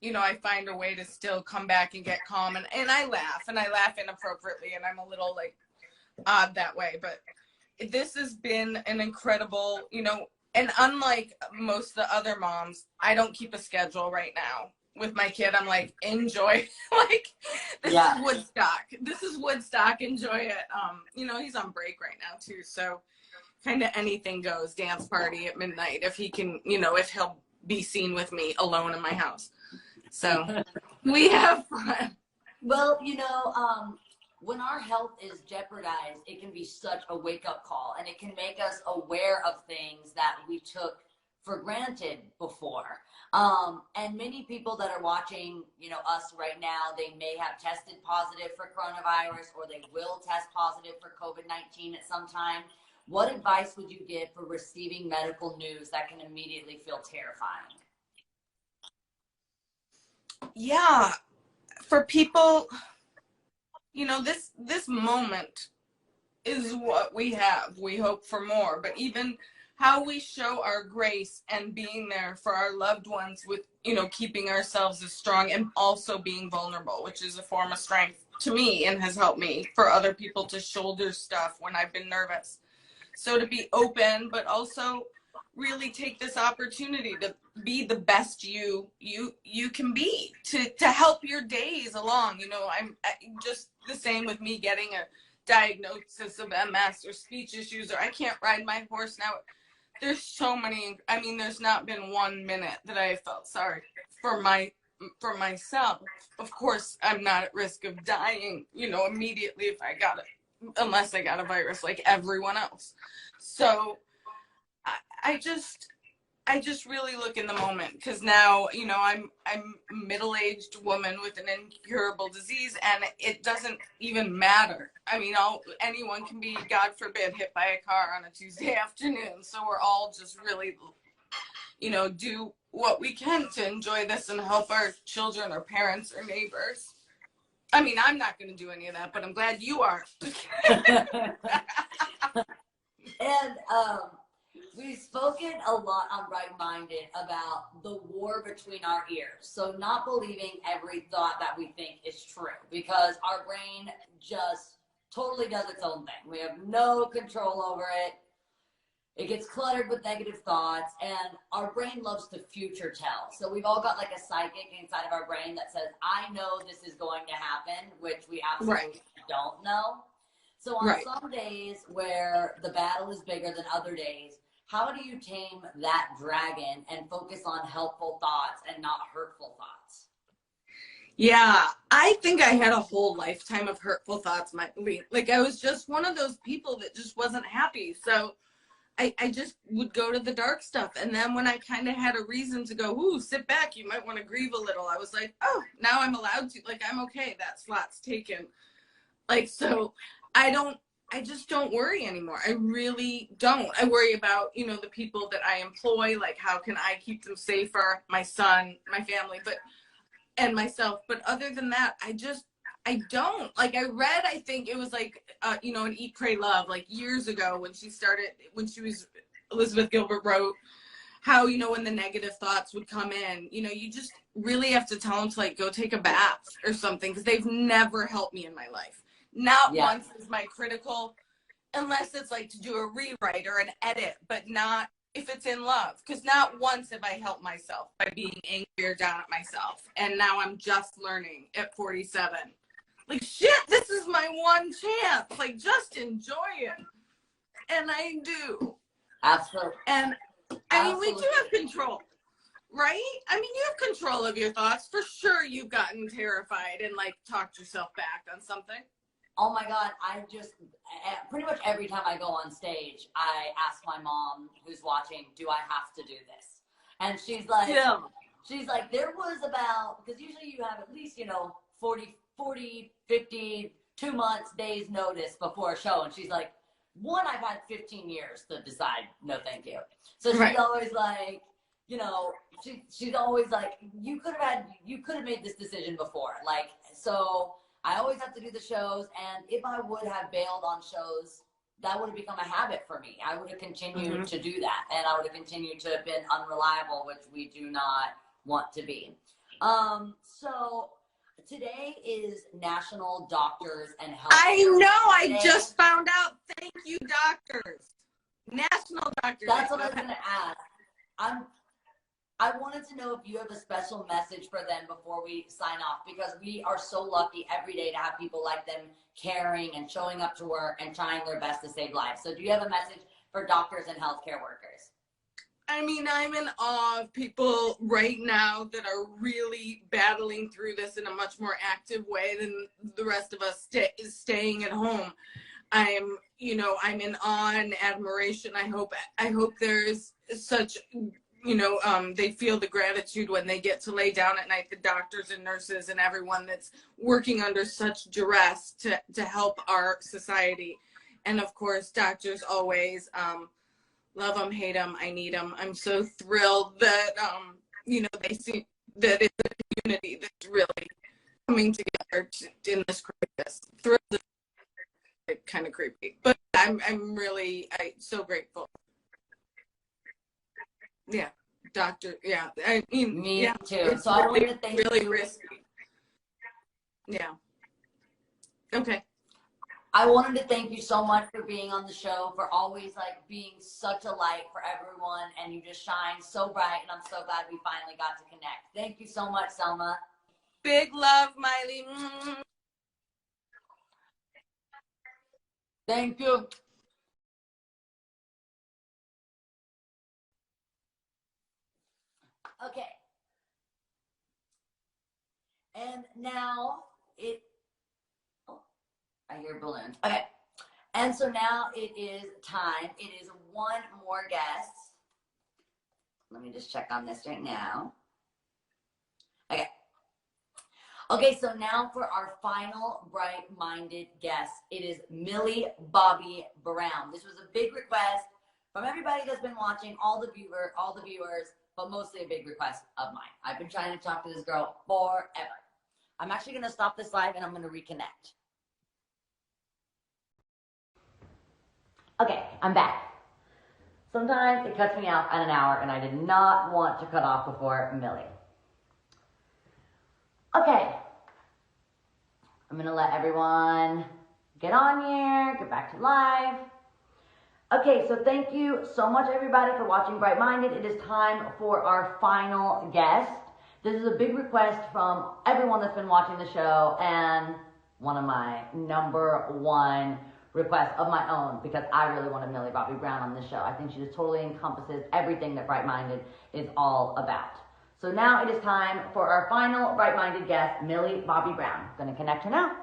You know, I find a way to still come back and get calm, and I laugh inappropriately, and I'm a little like odd that way, but this has been an incredible, you know, and unlike most of the other moms, I don't keep a schedule right now with my kid. I'm like, enjoy, like this is Woodstock, enjoy it. You know, he's on break right now too, so kind of anything goes, dance party at midnight if he can, you know, if he'll be seen with me alone in my house. So we have fun. Well, you know, when our health is jeopardized, it can be such a wake-up call, and it can make us aware of things that we took for granted before. And many people that are watching, you know, us right now, they may have tested positive for coronavirus, or they will test positive for COVID-19 at some time. What advice would you give for receiving medical news that can immediately feel terrifying? Yeah, for people, you know, this moment is what we have. We hope for more, but even how we show our grace and being there for our loved ones with, you know, keeping ourselves as strong and also being vulnerable, which is a form of strength to me and has helped me for other people to shoulder stuff when I've been nervous. So to be open, but also really take this opportunity to be the best you can be, to help your days along. You know, I'm just the same with me getting a diagnosis of MS or speech issues, or I can't ride my horse now. There's so many, I mean, there's not been 1 minute that I felt sorry for myself. Of course, I'm not at risk of dying, you know, immediately if I got it, unless I got a virus like everyone else. So I just, I just really look in the moment, because now, you know, I'm a middle-aged woman with an incurable disease, and it doesn't even matter. I mean, anyone can be, God forbid, hit by a car on a Tuesday afternoon. So we're all just really, you know, do what we can to enjoy this and help our children or parents or neighbors. I mean, I'm not going to do any of that, but I'm glad you are. And we've spoken a lot on Right Minded about the war between our ears. So not believing every thought that we think is true, because our brain just totally does its own thing. We have no control over it. It gets cluttered with negative thoughts, and our brain loves to future tell. So we've all got like a psychic inside of our brain that says, I know this is going to happen, which we absolutely don't know. So on some days where the battle is bigger than other days, how do you tame that dragon and focus on helpful thoughts and not hurtful thoughts? Yeah, I think I had a whole lifetime of hurtful thoughts. Like, I was just one of those people that just wasn't happy. So I just would go to the dark stuff. And then when I kind of had a reason to go, ooh, sit back, you might want to grieve a little, I was like, oh, now I'm allowed to. Like, I'm okay. That slot's taken. Like, so I just don't worry anymore. I really don't. I worry about, you know, the people that I employ, like, how can I keep them safer, my son, my family, and myself. But other than that, I don't. Like, I read, I think it was like, you know, an Eat, Pray, Love, like years ago when Elizabeth Gilbert wrote how, you know, when the negative thoughts would come in, you know, you just really have to tell them to, like, go take a bath or something, because they've never helped me in my life. Not once is my critical, unless it's like to do a rewrite or an edit, but not if it's in love. Because not once have I helped myself by being angry or down at myself. And now I'm just learning at 47. Like, shit, this is my one chance. Like, just enjoy it. And I do. Absolutely. And I mean, we do have control, right? I mean, you have control of your thoughts. For sure, you've gotten terrified and, like, talked yourself back on something. Oh my God, I just, pretty much every time I go on stage, I ask my mom, who's watching, do I have to do this? And she's like, there was about, because usually you have at least, you know, 40, 50, 2 months, days notice before a show. And she's like, one, I've had 15 years to decide, no thank you. So she's always like, you know, she's always like, you could have made this decision before. Like, so I always have to do the shows, and if I would have bailed on shows, that would have become a habit for me. I would have continued to do that, and I would have continued to have been unreliable, which we do not want to be. So today is National Doctors and Health. I know, I just found out. Thank you, doctors. National Doctors. That's what I was going to ask. I wanted to know if you have a special message for them before we sign off, because we are so lucky every day to have people like them caring and showing up to work and trying their best to save lives. So do you have a message for doctors and healthcare workers? I mean, I'm in awe of people right now that are really battling through this in a much more active way than the rest of us staying at home. I'm in awe and admiration. I hope there's such, you know, they feel the gratitude when they get to lay down at night, the doctors and nurses and everyone that's working under such duress to help our society. And of course, doctors always, love them, hate them, I need them. I'm so thrilled that, you know, they see that it's a community that's really coming together in this crisis. Thrilled is kind of creepy, but I'm so grateful. Yeah, doctor. Yeah, I mean, me too. So I wanted to thank you. Really risky. Yeah. Okay. I wanted to thank you so much for being on the show, for always like being such a light for everyone, and you just shine so bright, and I'm so glad we finally got to connect. Thank you so much, Selma. Big love, Miley. Thank you. Okay. And now I hear balloons. Okay. And so now it is time. It is one more guest. Let me just check on this right now. Okay. Okay, so now for our final bright-minded guest. It is Millie Bobby Brown. This was a big request from everybody that's been watching, all the viewers, but mostly a big request of mine. I've been trying to talk to this girl forever. I'm actually going to stop this live and I'm going to reconnect. Okay, I'm back. Sometimes it cuts me off at an hour, and I did not want to cut off before Millie. Okay. I'm going to let everyone get on here, get back to live. Okay, so thank you so much, everybody, for watching Bright Minded. It is time for our final guest. This is a big request from everyone that's been watching the show, and one of my #1 request of my own, because I really wanted Millie Bobby Brown on this show. I think she just totally encompasses everything that Bright Minded is all about. So now it is time for our final Bright Minded guest, Millie Bobby Brown. I'm going to connect her now.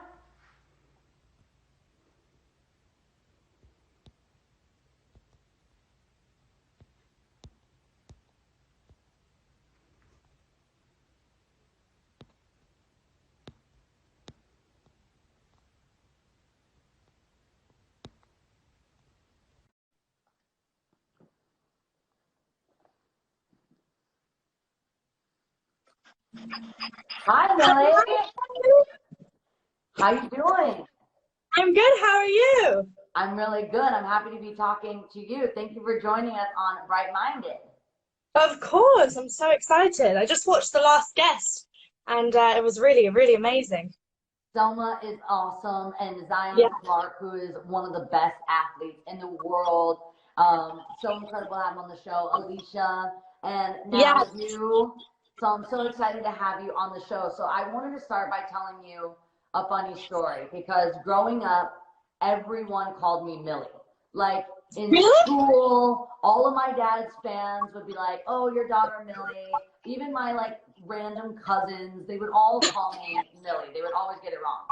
Hi, Millie. How you doing? I'm good. How are you? I'm really good. I'm happy to be talking to you. Thank you for joining us on Bright Minded. Of course. I'm so excited. I just watched The Last Guest, and it was really, really amazing. Selma is awesome, and Zion Yeah. Clark, who is one of the best athletes in the world. So incredible to have him on the show. Alicia, and now Yes. you. So I'm so excited to have you on the show. So I wanted to start by telling you a funny story, because growing up, everyone called me Millie. Like in Really? school, all of my dad's fans would be like, "Oh, your daughter Millie." Even my like random cousins, they would all call me Millie. They would always get it wrong.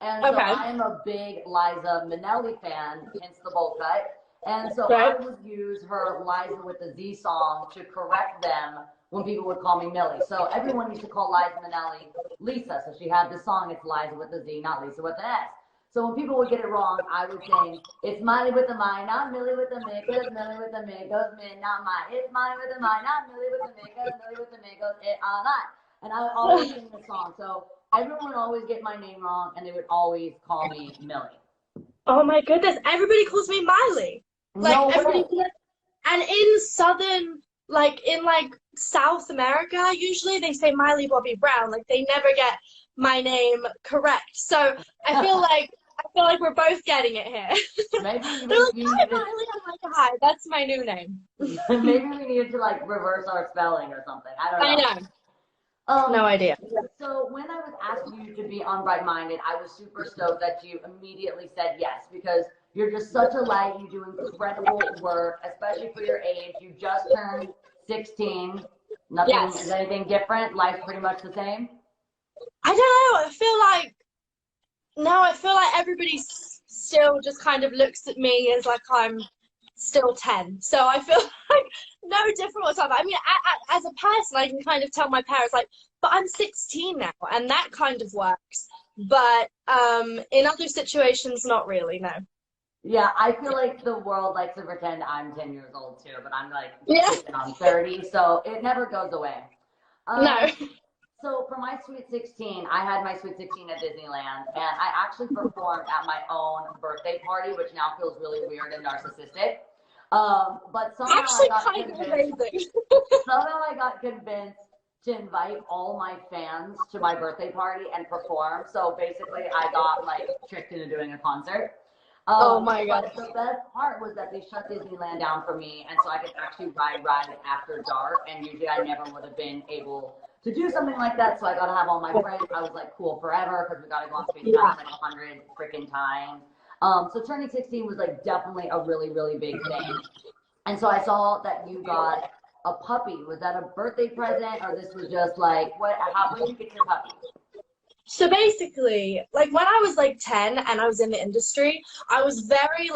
And so Okay. I am a big Liza Minnelli fan, hence the bowl cut. And so Right. I would use her Liza with the Z song to correct them when people would call me Millie. So everyone used to call Liza Minnelli Lisa. So she had the song, it's Liza with the Z, not Lisa with an S. So when people would get it wrong, I would sing, it's Miley with the my, not Millie with the me, cause Millie with the me goes me, not my. It's Miley with the my, not Millie with the me, cause Millie with the me goes it all night. And I would always sing the song. So everyone would always get my name wrong, and they would always call me Millie. Oh my goodness. Everybody calls me Miley. Like No everybody. way. And in southern, like in like South America, usually they say Miley Bobby Brown. Like they never get my name correct. So I feel like we're both getting it here. Maybe They're like, we hi, Miley. I'm like, hi, that's my new name. maybe we needed to like reverse our spelling or something. I don't know. I know. No idea. So when I was asking you to be on Bright Minded, I was super stoked that you immediately said yes, because you're just such a light. You do incredible work, especially for your age. You just turned 16. Nothing Yes. is anything different. Life's pretty much the same. I don't know. I feel like everybody still just kind of looks at me as like I'm still 10. So I feel like no different whatsoever. I mean, as a person, I can kind of tell my parents like, but I'm 16 now, and that kind of works. But in other situations, not really. No. Yeah, I feel like the world likes to pretend I'm 10 years old too, but I'm like, Yeah. I'm 30, so it never goes away. No. So for my Sweet 16, I had my Sweet 16 at Disneyland, and I actually performed at my own birthday party, which now feels really weird and narcissistic. But somehow Actually, I got kind of convinced. amazing. Somehow I got convinced to invite all my fans to my birthday party and perform. So basically, I got like tricked into doing a concert. Oh my God. But the best part was that they shut Disneyland down for me, and so I could actually ride rides after dark. And usually, I never would have been able to do something like that. So I got to have all my friends. I was like cool forever, because we got to go on Space Mountain like 100 freaking times. So turning 16 was like definitely a really, really big thing. And so I saw that you got a puppy. Was that a birthday present, or this was just like what? How did you get your puppy? So basically, like when I was like 10 and I was in the industry, I was very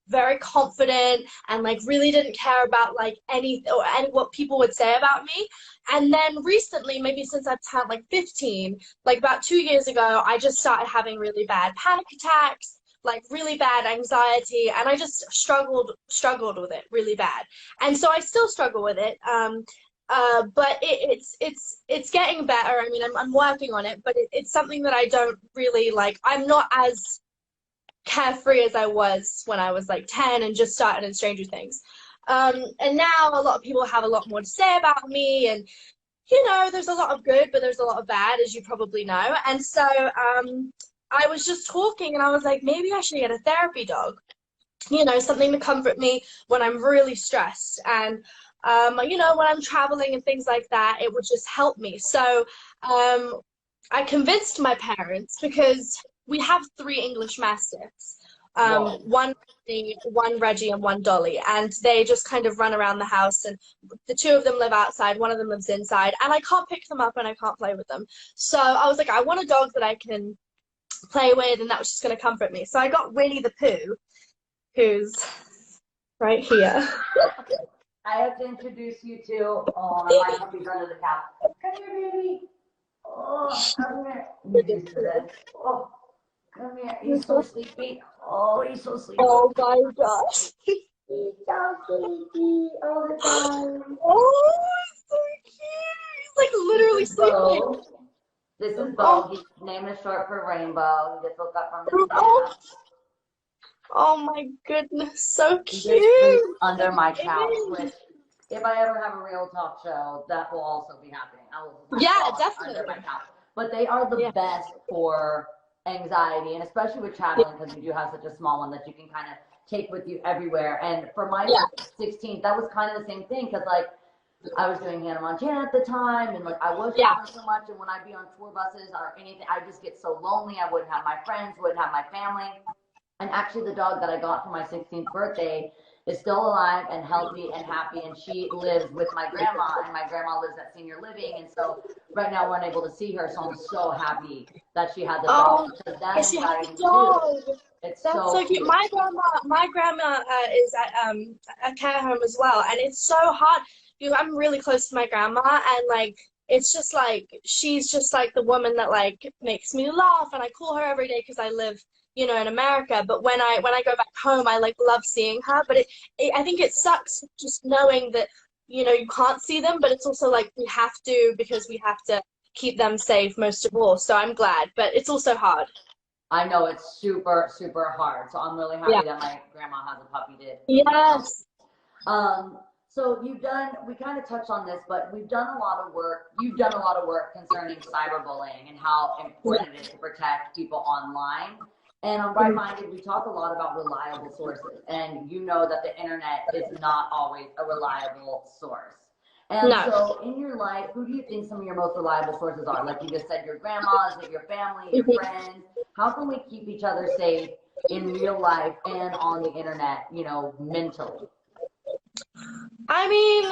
very confident and like really didn't care about like anything or any what people would say about me. And then recently, maybe since I've turned like 15, like about 2 years ago, I just started having really bad panic attacks, like really bad anxiety, and I just struggled with it really bad. And so I still struggle with it. But it's getting better. I mean, I'm working on it, but it's something that I don't really like. I'm not as carefree as I was when I was like 10 and just started in Stranger Things. And now a lot of people have a lot more to say about me, and there's a lot of good, but there's a lot of bad, as you probably know. And so I was just talking, and I was like, maybe I should get a therapy dog, something to comfort me when I'm really stressed. And when I'm traveling and things like that, it would just help me. So I convinced my parents, because we have 3 English Mastiffs, Wow. one Reggie and one Dolly, and they just kind of run around the house, and the 2 of them live outside, one of them lives inside, and I can't pick them up and I can't play with them. So I was like, I want a dog that I can play with, and that was just going to comfort me. So I got Winnie the Pooh, who's right here. I have to introduce you to, my puppy's under the couch. Come here, baby. Oh, come here. He's used to this. Oh, come here. He's so sleepy. Oh, he's so sleepy. Oh my gosh. He's so sleepy all the time. Oh, he's so cute. He's like literally sleeping. Bo. This is Bo. His name is short for Rainbow. He just woke up from his Oh, nap. oh my goodness, so He just cute. sleeps under my couch, which, if I ever have a real talk show, that will also be happening. I will have Yeah, dogs definitely. under my couch. But they are the best for anxiety, and especially with traveling, because you do have such a small one that you can kind of take with you everywhere. And for my 16th, that was kind of the same thing, because like I was doing Hannah Montana at the time, and like I was traveling so much, and when I'd be on tour buses or anything, I just get so lonely. I wouldn't have my friends, wouldn't have my family. And actually, the dog that I got for my 16th birthday is still alive and healthy and happy, and she lives with my grandma, and my grandma lives at senior living, and so right now we're unable to see her, so I'm so happy that she had the dog, because that she has anxiety a dog. too. It's That's so cute. My grandma is at a care home as well, and it's so hard. I'm really close to my grandma, and like it's just like she's just like the woman that like makes me laugh, and I call her every day because I live in America. But when I go back home, I like love seeing her. But I think it sucks just knowing that you can't see them, but it's also like we have to, because we have to keep them safe most of all. So I'm glad, but it's also hard. I know it's super, super hard. So I'm really happy that my grandma has a puppy to. Yes. So we kind of touched on this, but we've done a lot of work. You've done a lot of work concerning cyberbullying and how important it is to protect people online. And on Right Minded, we talk a lot about reliable sources. And you know that the internet is not always a reliable source. And so in your life, who do you think some of your most reliable sources are? Like you just said, your grandmas, your family, your friends. How can we keep each other safe in real life and on the internet, mentally? I mean,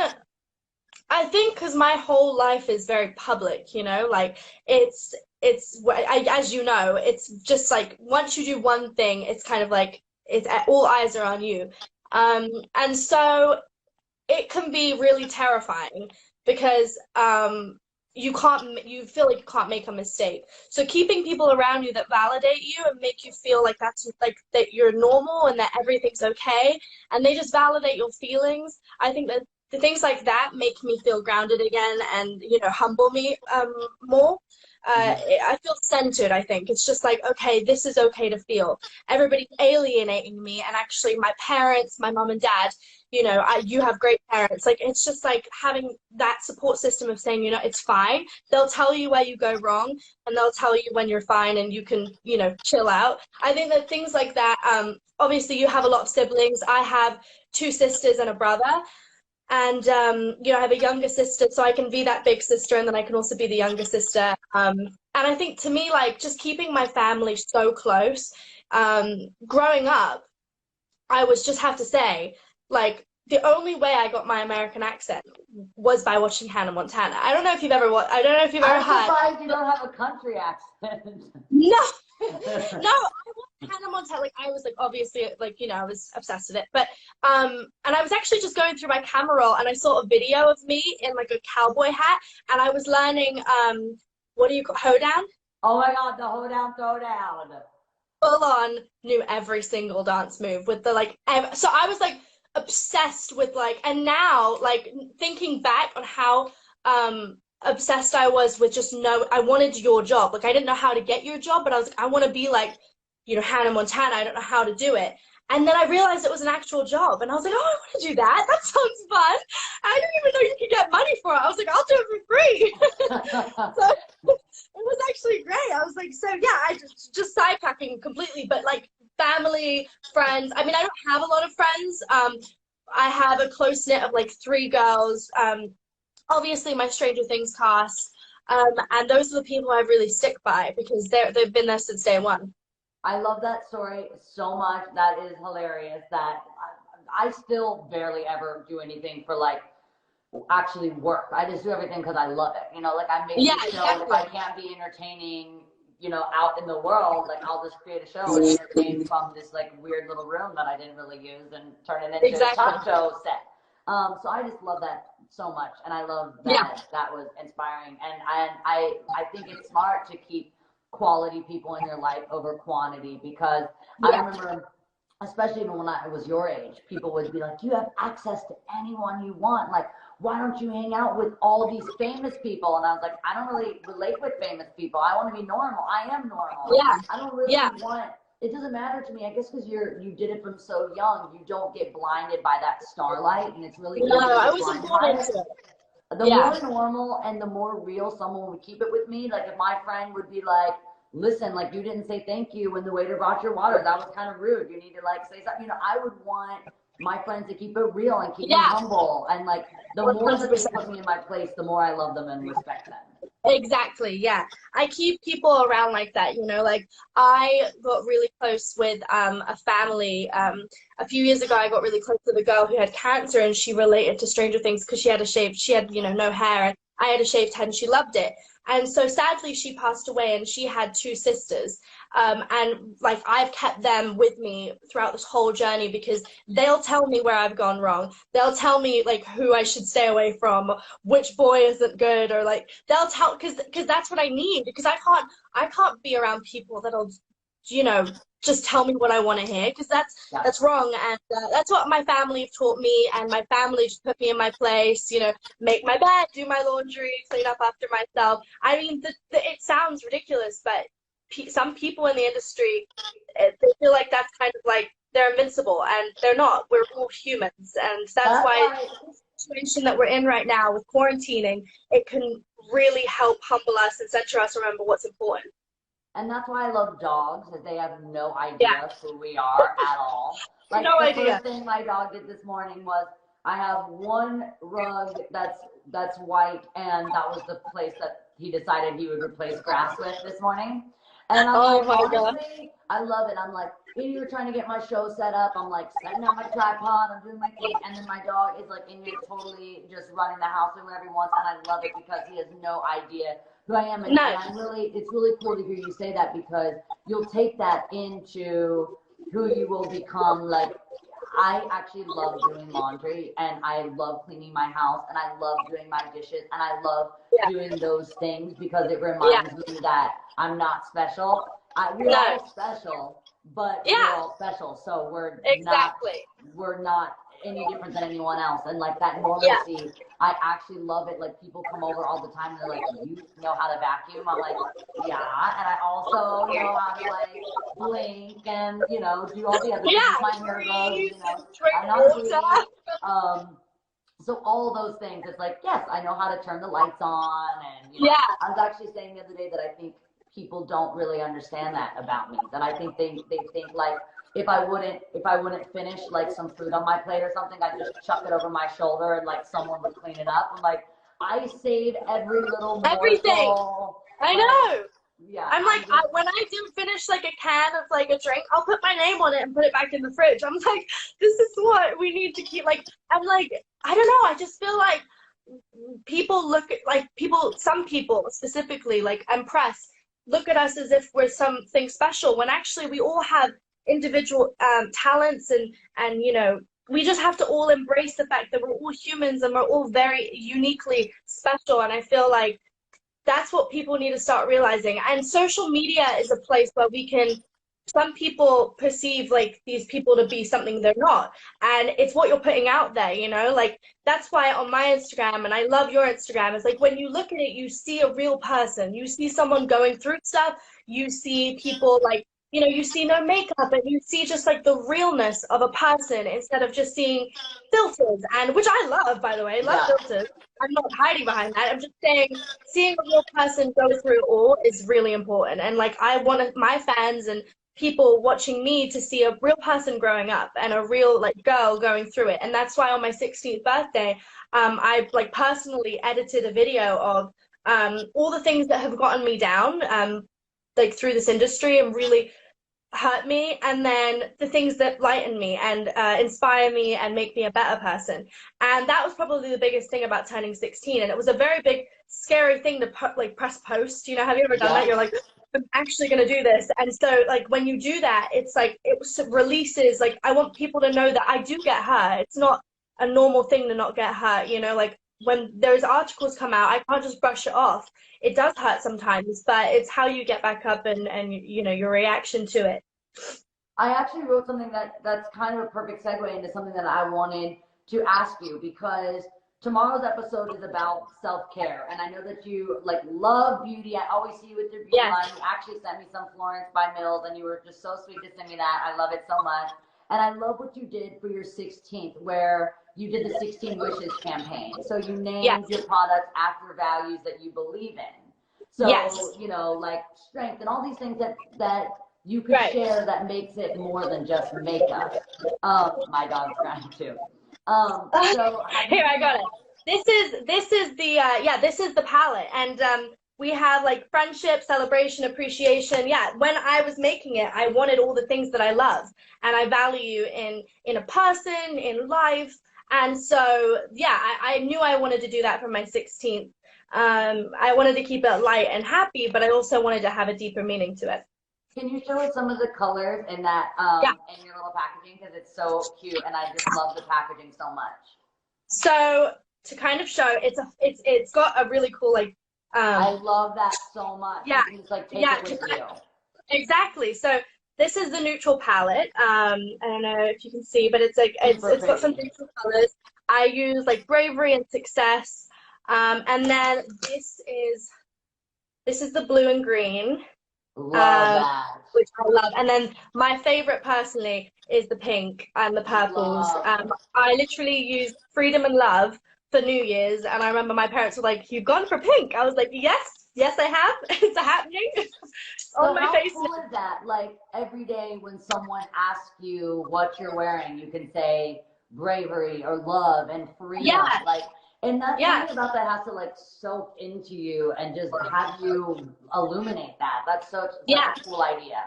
I think because my whole life is very public, like it's as you know, it's just like once you do one thing, it's kind of like it's all eyes are on you, and so it can be really terrifying because you feel like you can't make a mistake. So keeping people around you that validate you and make you feel like that you're normal and that everything's okay, and they just validate your feelings. I think that the things like that make me feel grounded again, and humble me more. I feel centered. I think it's just like, okay, this is okay to feel. Everybody's alienating me, and actually my parents, my mom and dad, you have great parents. Like, it's just like having that support system of saying, it's fine. They'll tell you where you go wrong, and they'll tell you when you're fine and you can, chill out. I think that things like that, obviously you have a lot of siblings. I have 2 sisters and a brother. And, I have a younger sister, so I can be that big sister, and then I can also be the younger sister. And I think to me, like, just keeping my family so close, growing up, I would just have to say, like, the only way I got my American accent was by watching Hannah Montana. I don't know if you've ever watched. I don't know if you've ever I'm had. surprised you don't have a country accent. No, no. I watched Hannah Montana. Like I was like obviously like I was obsessed with it. But and I was actually just going through my camera roll and I saw a video of me in like a cowboy hat and I was learning what do you call hoedown? Oh my God, the hoedown throwdown. Full on knew every single dance move with the like. So I was like obsessed with like, and now like thinking back on how obsessed I was with just I wanted your job. Like I didn't know how to get your job, but I was like, I want to be like, Hannah Montana. I don't know how to do it. And then I realized it was an actual job. And I was like, oh, I want to do that. That sounds fun. I didn't even know you could get money for it. I was like, I'll do it for free. So it was actually great. I was like, so yeah, I just sidetracking completely. But like family, friends. I mean, I don't have a lot of friends. I have a close knit of like 3 girls. Obviously, my Stranger Things cast. And those are the people I really stick by because they've been there since day one. I love that story so much. That is hilarious. That I still barely ever do anything for like actually work. I just do everything because I love it. Like I make a show. Exactly. If I can't be entertaining, out in the world, like I'll just create a show and entertain from this like weird little room that I didn't really use and turn it into a talk show set. So I just love that so much, and I love that that was inspiring. And I think it's smart to keep quality people in your life over quantity because I remember, especially even when I was your age, people would be like, you have access to anyone you want. Like, why don't you hang out with all these famous people? And I was like, I don't really relate with famous people. I want to be normal. I am normal. Yeah. I don't really want, it doesn't matter to me. I guess because you did it from so young, you don't get blinded by that starlight. And it's really I wasn't born into it. The more normal and the more real someone would keep it with me. Like if my friend would be like, listen, like you didn't say thank you when the waiter brought your water. That was kind of rude. You need to like say something. I would want my friends to keep it real and keep me humble. And like the more that they put me in my place, the more I love them and respect them. Exactly. Yeah. I keep people around like that, like I got really close with a family. A few years ago, I got really close with a girl who had cancer and she related to Stranger Things because she had no hair and I had a shaved head and she loved it. And so sadly she passed away and she had 2 sisters. And like I've kept them with me throughout this whole journey because they'll tell me where I've gone wrong. They'll tell me like who I should stay away from, which boy isn't good, or like they'll tell because that's what I need because I can't be around people that'll just tell me what I want to hear because that's wrong. And that's what my family have taught me, and my family just put me in my place, make my bed, do my laundry, clean up after myself. I mean, it sounds ridiculous, but some people in the industry, they feel like that's kind of like they're invincible, and they're not. We're all humans, and that's why the situation that we're in right now with quarantining, it can really help humble us and center us, remember what's important. And that's why I love dogs, is they have no idea who we are at all. Like no the idea. First thing my dog did this morning was, I have one rug that's white, and that was the place that he decided he would replace grass with this morning. And I'm honestly, I love it. I'm like, you're trying to get my show set up. I'm like setting up my tripod. I'm doing my thing. And then my dog is like in here totally just running the house and whatever he wants. And I love it because he has no idea who I am. And it's really cool to hear you say that because you'll take that into who you will become. Like, I actually love doing laundry and I love cleaning my house and I love doing my dishes and I love doing those things because it reminds me that I'm not special. We're all special, but we're all special. So we're not any different than anyone else. And like that normalcy, I actually love it. Like people come over all the time and they're like, you know how to vacuum? I'm like, yeah. And I also know how to like blink and, do all the other things. My hair grows, I'm not so all those things, it's like, yes, I know how to turn the lights on. And, I was actually saying the other day that I think people don't really understand that about me. That I think they think like, if I wouldn't finish like some food on my plate or something, I'd just chuck it over my shoulder and like someone would clean it up. I'm like, I save every little morsel. Everything. I know. Yeah. I'm like, when I do finish like a can of like a drink, I'll put my name on it and put it back in the fridge. I'm like, this is what we need to keep. Like, I'm like, I don't know. I just feel like people look at like some people specifically, like, and press look at us as if we're something special, when actually we all have individual talents, and you know, we just have to all embrace the fact that we're all humans and we're all very uniquely special. And I feel like that's what people need to start realizing. And social media is a place where we can, some people perceive like these people to be something they're not, and it's what you're putting out there, you know. Like, that's why on my Instagram, and I love your Instagram, is like when you look at it, you see a real person, you see someone going through stuff, you see people like, you know, you see no makeup, and you see just like the realness of a person instead of just seeing filters, and which I love, by the way. I love filters. I'm not hiding behind that. I'm just saying, seeing a real person go through it all is really important. And like, I want my fans and people watching me to see a real person growing up and a real like girl going through it. And that's why on my 16th birthday, I like personally edited a video of all the things that have gotten me down, like through this industry and really hurt me, and then the things that lighten me and inspire me and make me a better person. And that was probably the biggest thing about turning 16. And it was a very big, scary thing to like press post. You know, have you ever done that? You're like, I'm actually going to do this. And so like when you do that, it's like, it releases, like, I want people to know that I do get hurt. It's not a normal thing to not get hurt, you know. Like, when those articles come out, I can't just brush it off. It does hurt sometimes, but it's how you get back up and you know, your reaction to it. I actually wrote something that's kind of a perfect segue into something that I wanted to ask you, because tomorrow's episode is about self-care, and I know that you like love beauty. I always see you with your beauty line. You actually sent me some Florence by Mills, and you were just so sweet to send me that. I love it so much. And I love what you did for your 16th, where you did the 16 Wishes campaign. So you named your products after values that you believe in. So, you know, like strength and all these things that you could share that makes it more than just makeup. My dog's crying too. So here, I got it. This is the this is the palette, and we have like friendship, celebration, appreciation. Yeah, when I was making it, I wanted all the things that I love and I value in a person, in life. And so yeah, I knew I wanted to do that for my 16th. I wanted to keep it light and happy, but I also wanted to have a deeper meaning to it. Can you show us some of the colors in that in your little packaging, because it's so cute and I just love the packaging so much. So to kind of show, it's got a really cool like I love that so much. Yeah, you can just like take it with you. Exactly. So this is the neutral palette. I don't know if you can see, but it's like it's got some neutral colors. I use like bravery and success, and then this is the blue and green. Love that. Which I love. And then my favorite personally is the pink and the purples. I literally used freedom and love for New Year's, and I remember my parents were like, "You've gone for pink." I was like, yes I have. It's happening. On my face. How cool is that? Like, every day when someone asks you what you're wearing, you can say bravery or love and freedom. Yeah. Like, and that thing about that has to like soak into you and just have you illuminate that. That's such a cool idea.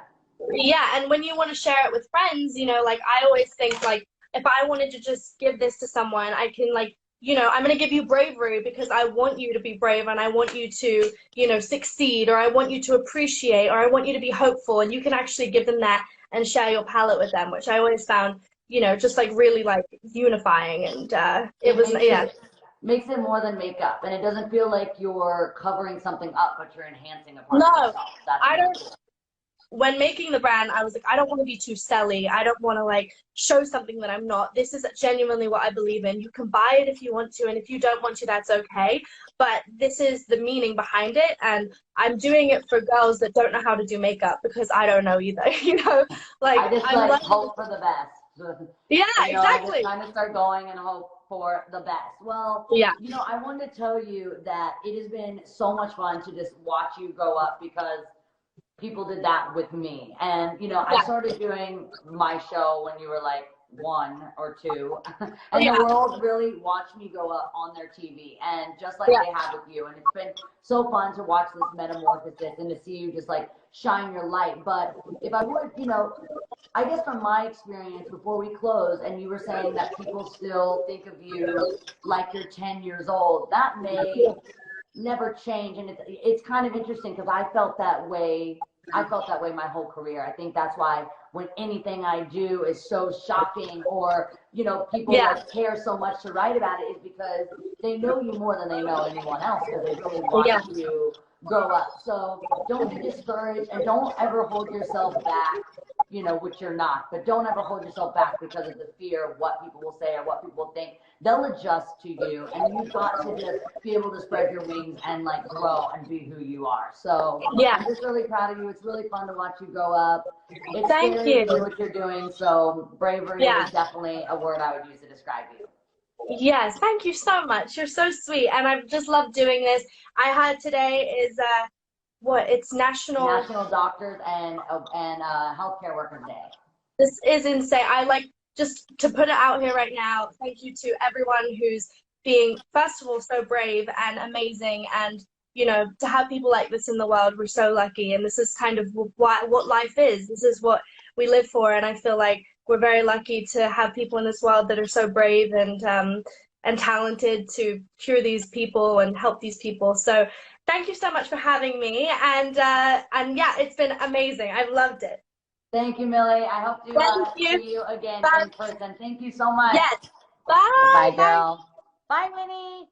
Yeah, and when you want to share it with friends, you know, like I always think like if I wanted to just give this to someone, I can like, you know, I'm going to give you bravery because I want you to be brave and I want you to, you know, succeed, or I want you to appreciate, or I want you to be hopeful, and you can actually give them that and share your palette with them, which I always found, you know, just like really like unifying. And makes it more than makeup, and it doesn't feel like you're covering something up, but you're enhancing a part of yourself. I don't. When making the brand, I was like, I don't want to be too selly. I don't want to like show something that I'm not. This is genuinely what I believe in. You can buy it if you want to, and if you don't want to, that's okay. But this is the meaning behind it, and I'm doing it for girls that don't know how to do makeup because I don't know either. You know, like I just like hope for the best. Yeah, you know, exactly. I just kind of start going and hope for the best. Well, you know, I wanted to tell you that it has been so much fun to just watch you grow up, because people did that with me. And, you know, I started doing my show when you were like one or two, and Yeah. the world really watched me go up on their TV, and just like Yeah. they have with you. And it's been so fun to watch this metamorphosis and to see you just like shine your light. But if I would, you know, I guess from my experience before we close, and you were saying that people still think of you like you're 10 years old, that may never change. And it's kind of interesting because I felt that way. I felt that way my whole career. I think that's why when anything I do is so shocking, or, you know, people like care so much to write about it, is because they know you more than they know anyone else, because they really want you grow up. So don't get discouraged, and don't ever hold yourself back, you know, which you're not, but don't ever hold yourself back because of the fear of what people will say or what people think. They'll adjust to you, and you've got to just be able to spread your wings and like grow and be who you are. So I'm just really proud of you. It's really fun to watch you grow up. It's scary to do what you're doing. So bravery is definitely a word I would use to describe you. Yes, thank you so much. You're so sweet, and I've just loved doing this. I heard today is it's National Doctors and Healthcare Workers Day. This is insane. I like, just to put it out here right now, thank you to everyone who's being, first of all, so brave and amazing, and, you know, to have people like this in the world, we're so lucky. And this is kind of what life is. This is what we live for, and I feel like we're very lucky to have people in this world that are so brave and talented to cure these people and help these people. So thank you so much for having me, and yeah, it's been amazing. I've loved it. Thank you, Millie. I hope to see you again in person. Thank you so much. Yes. Bye. Bye, girl. Bye, Winnie.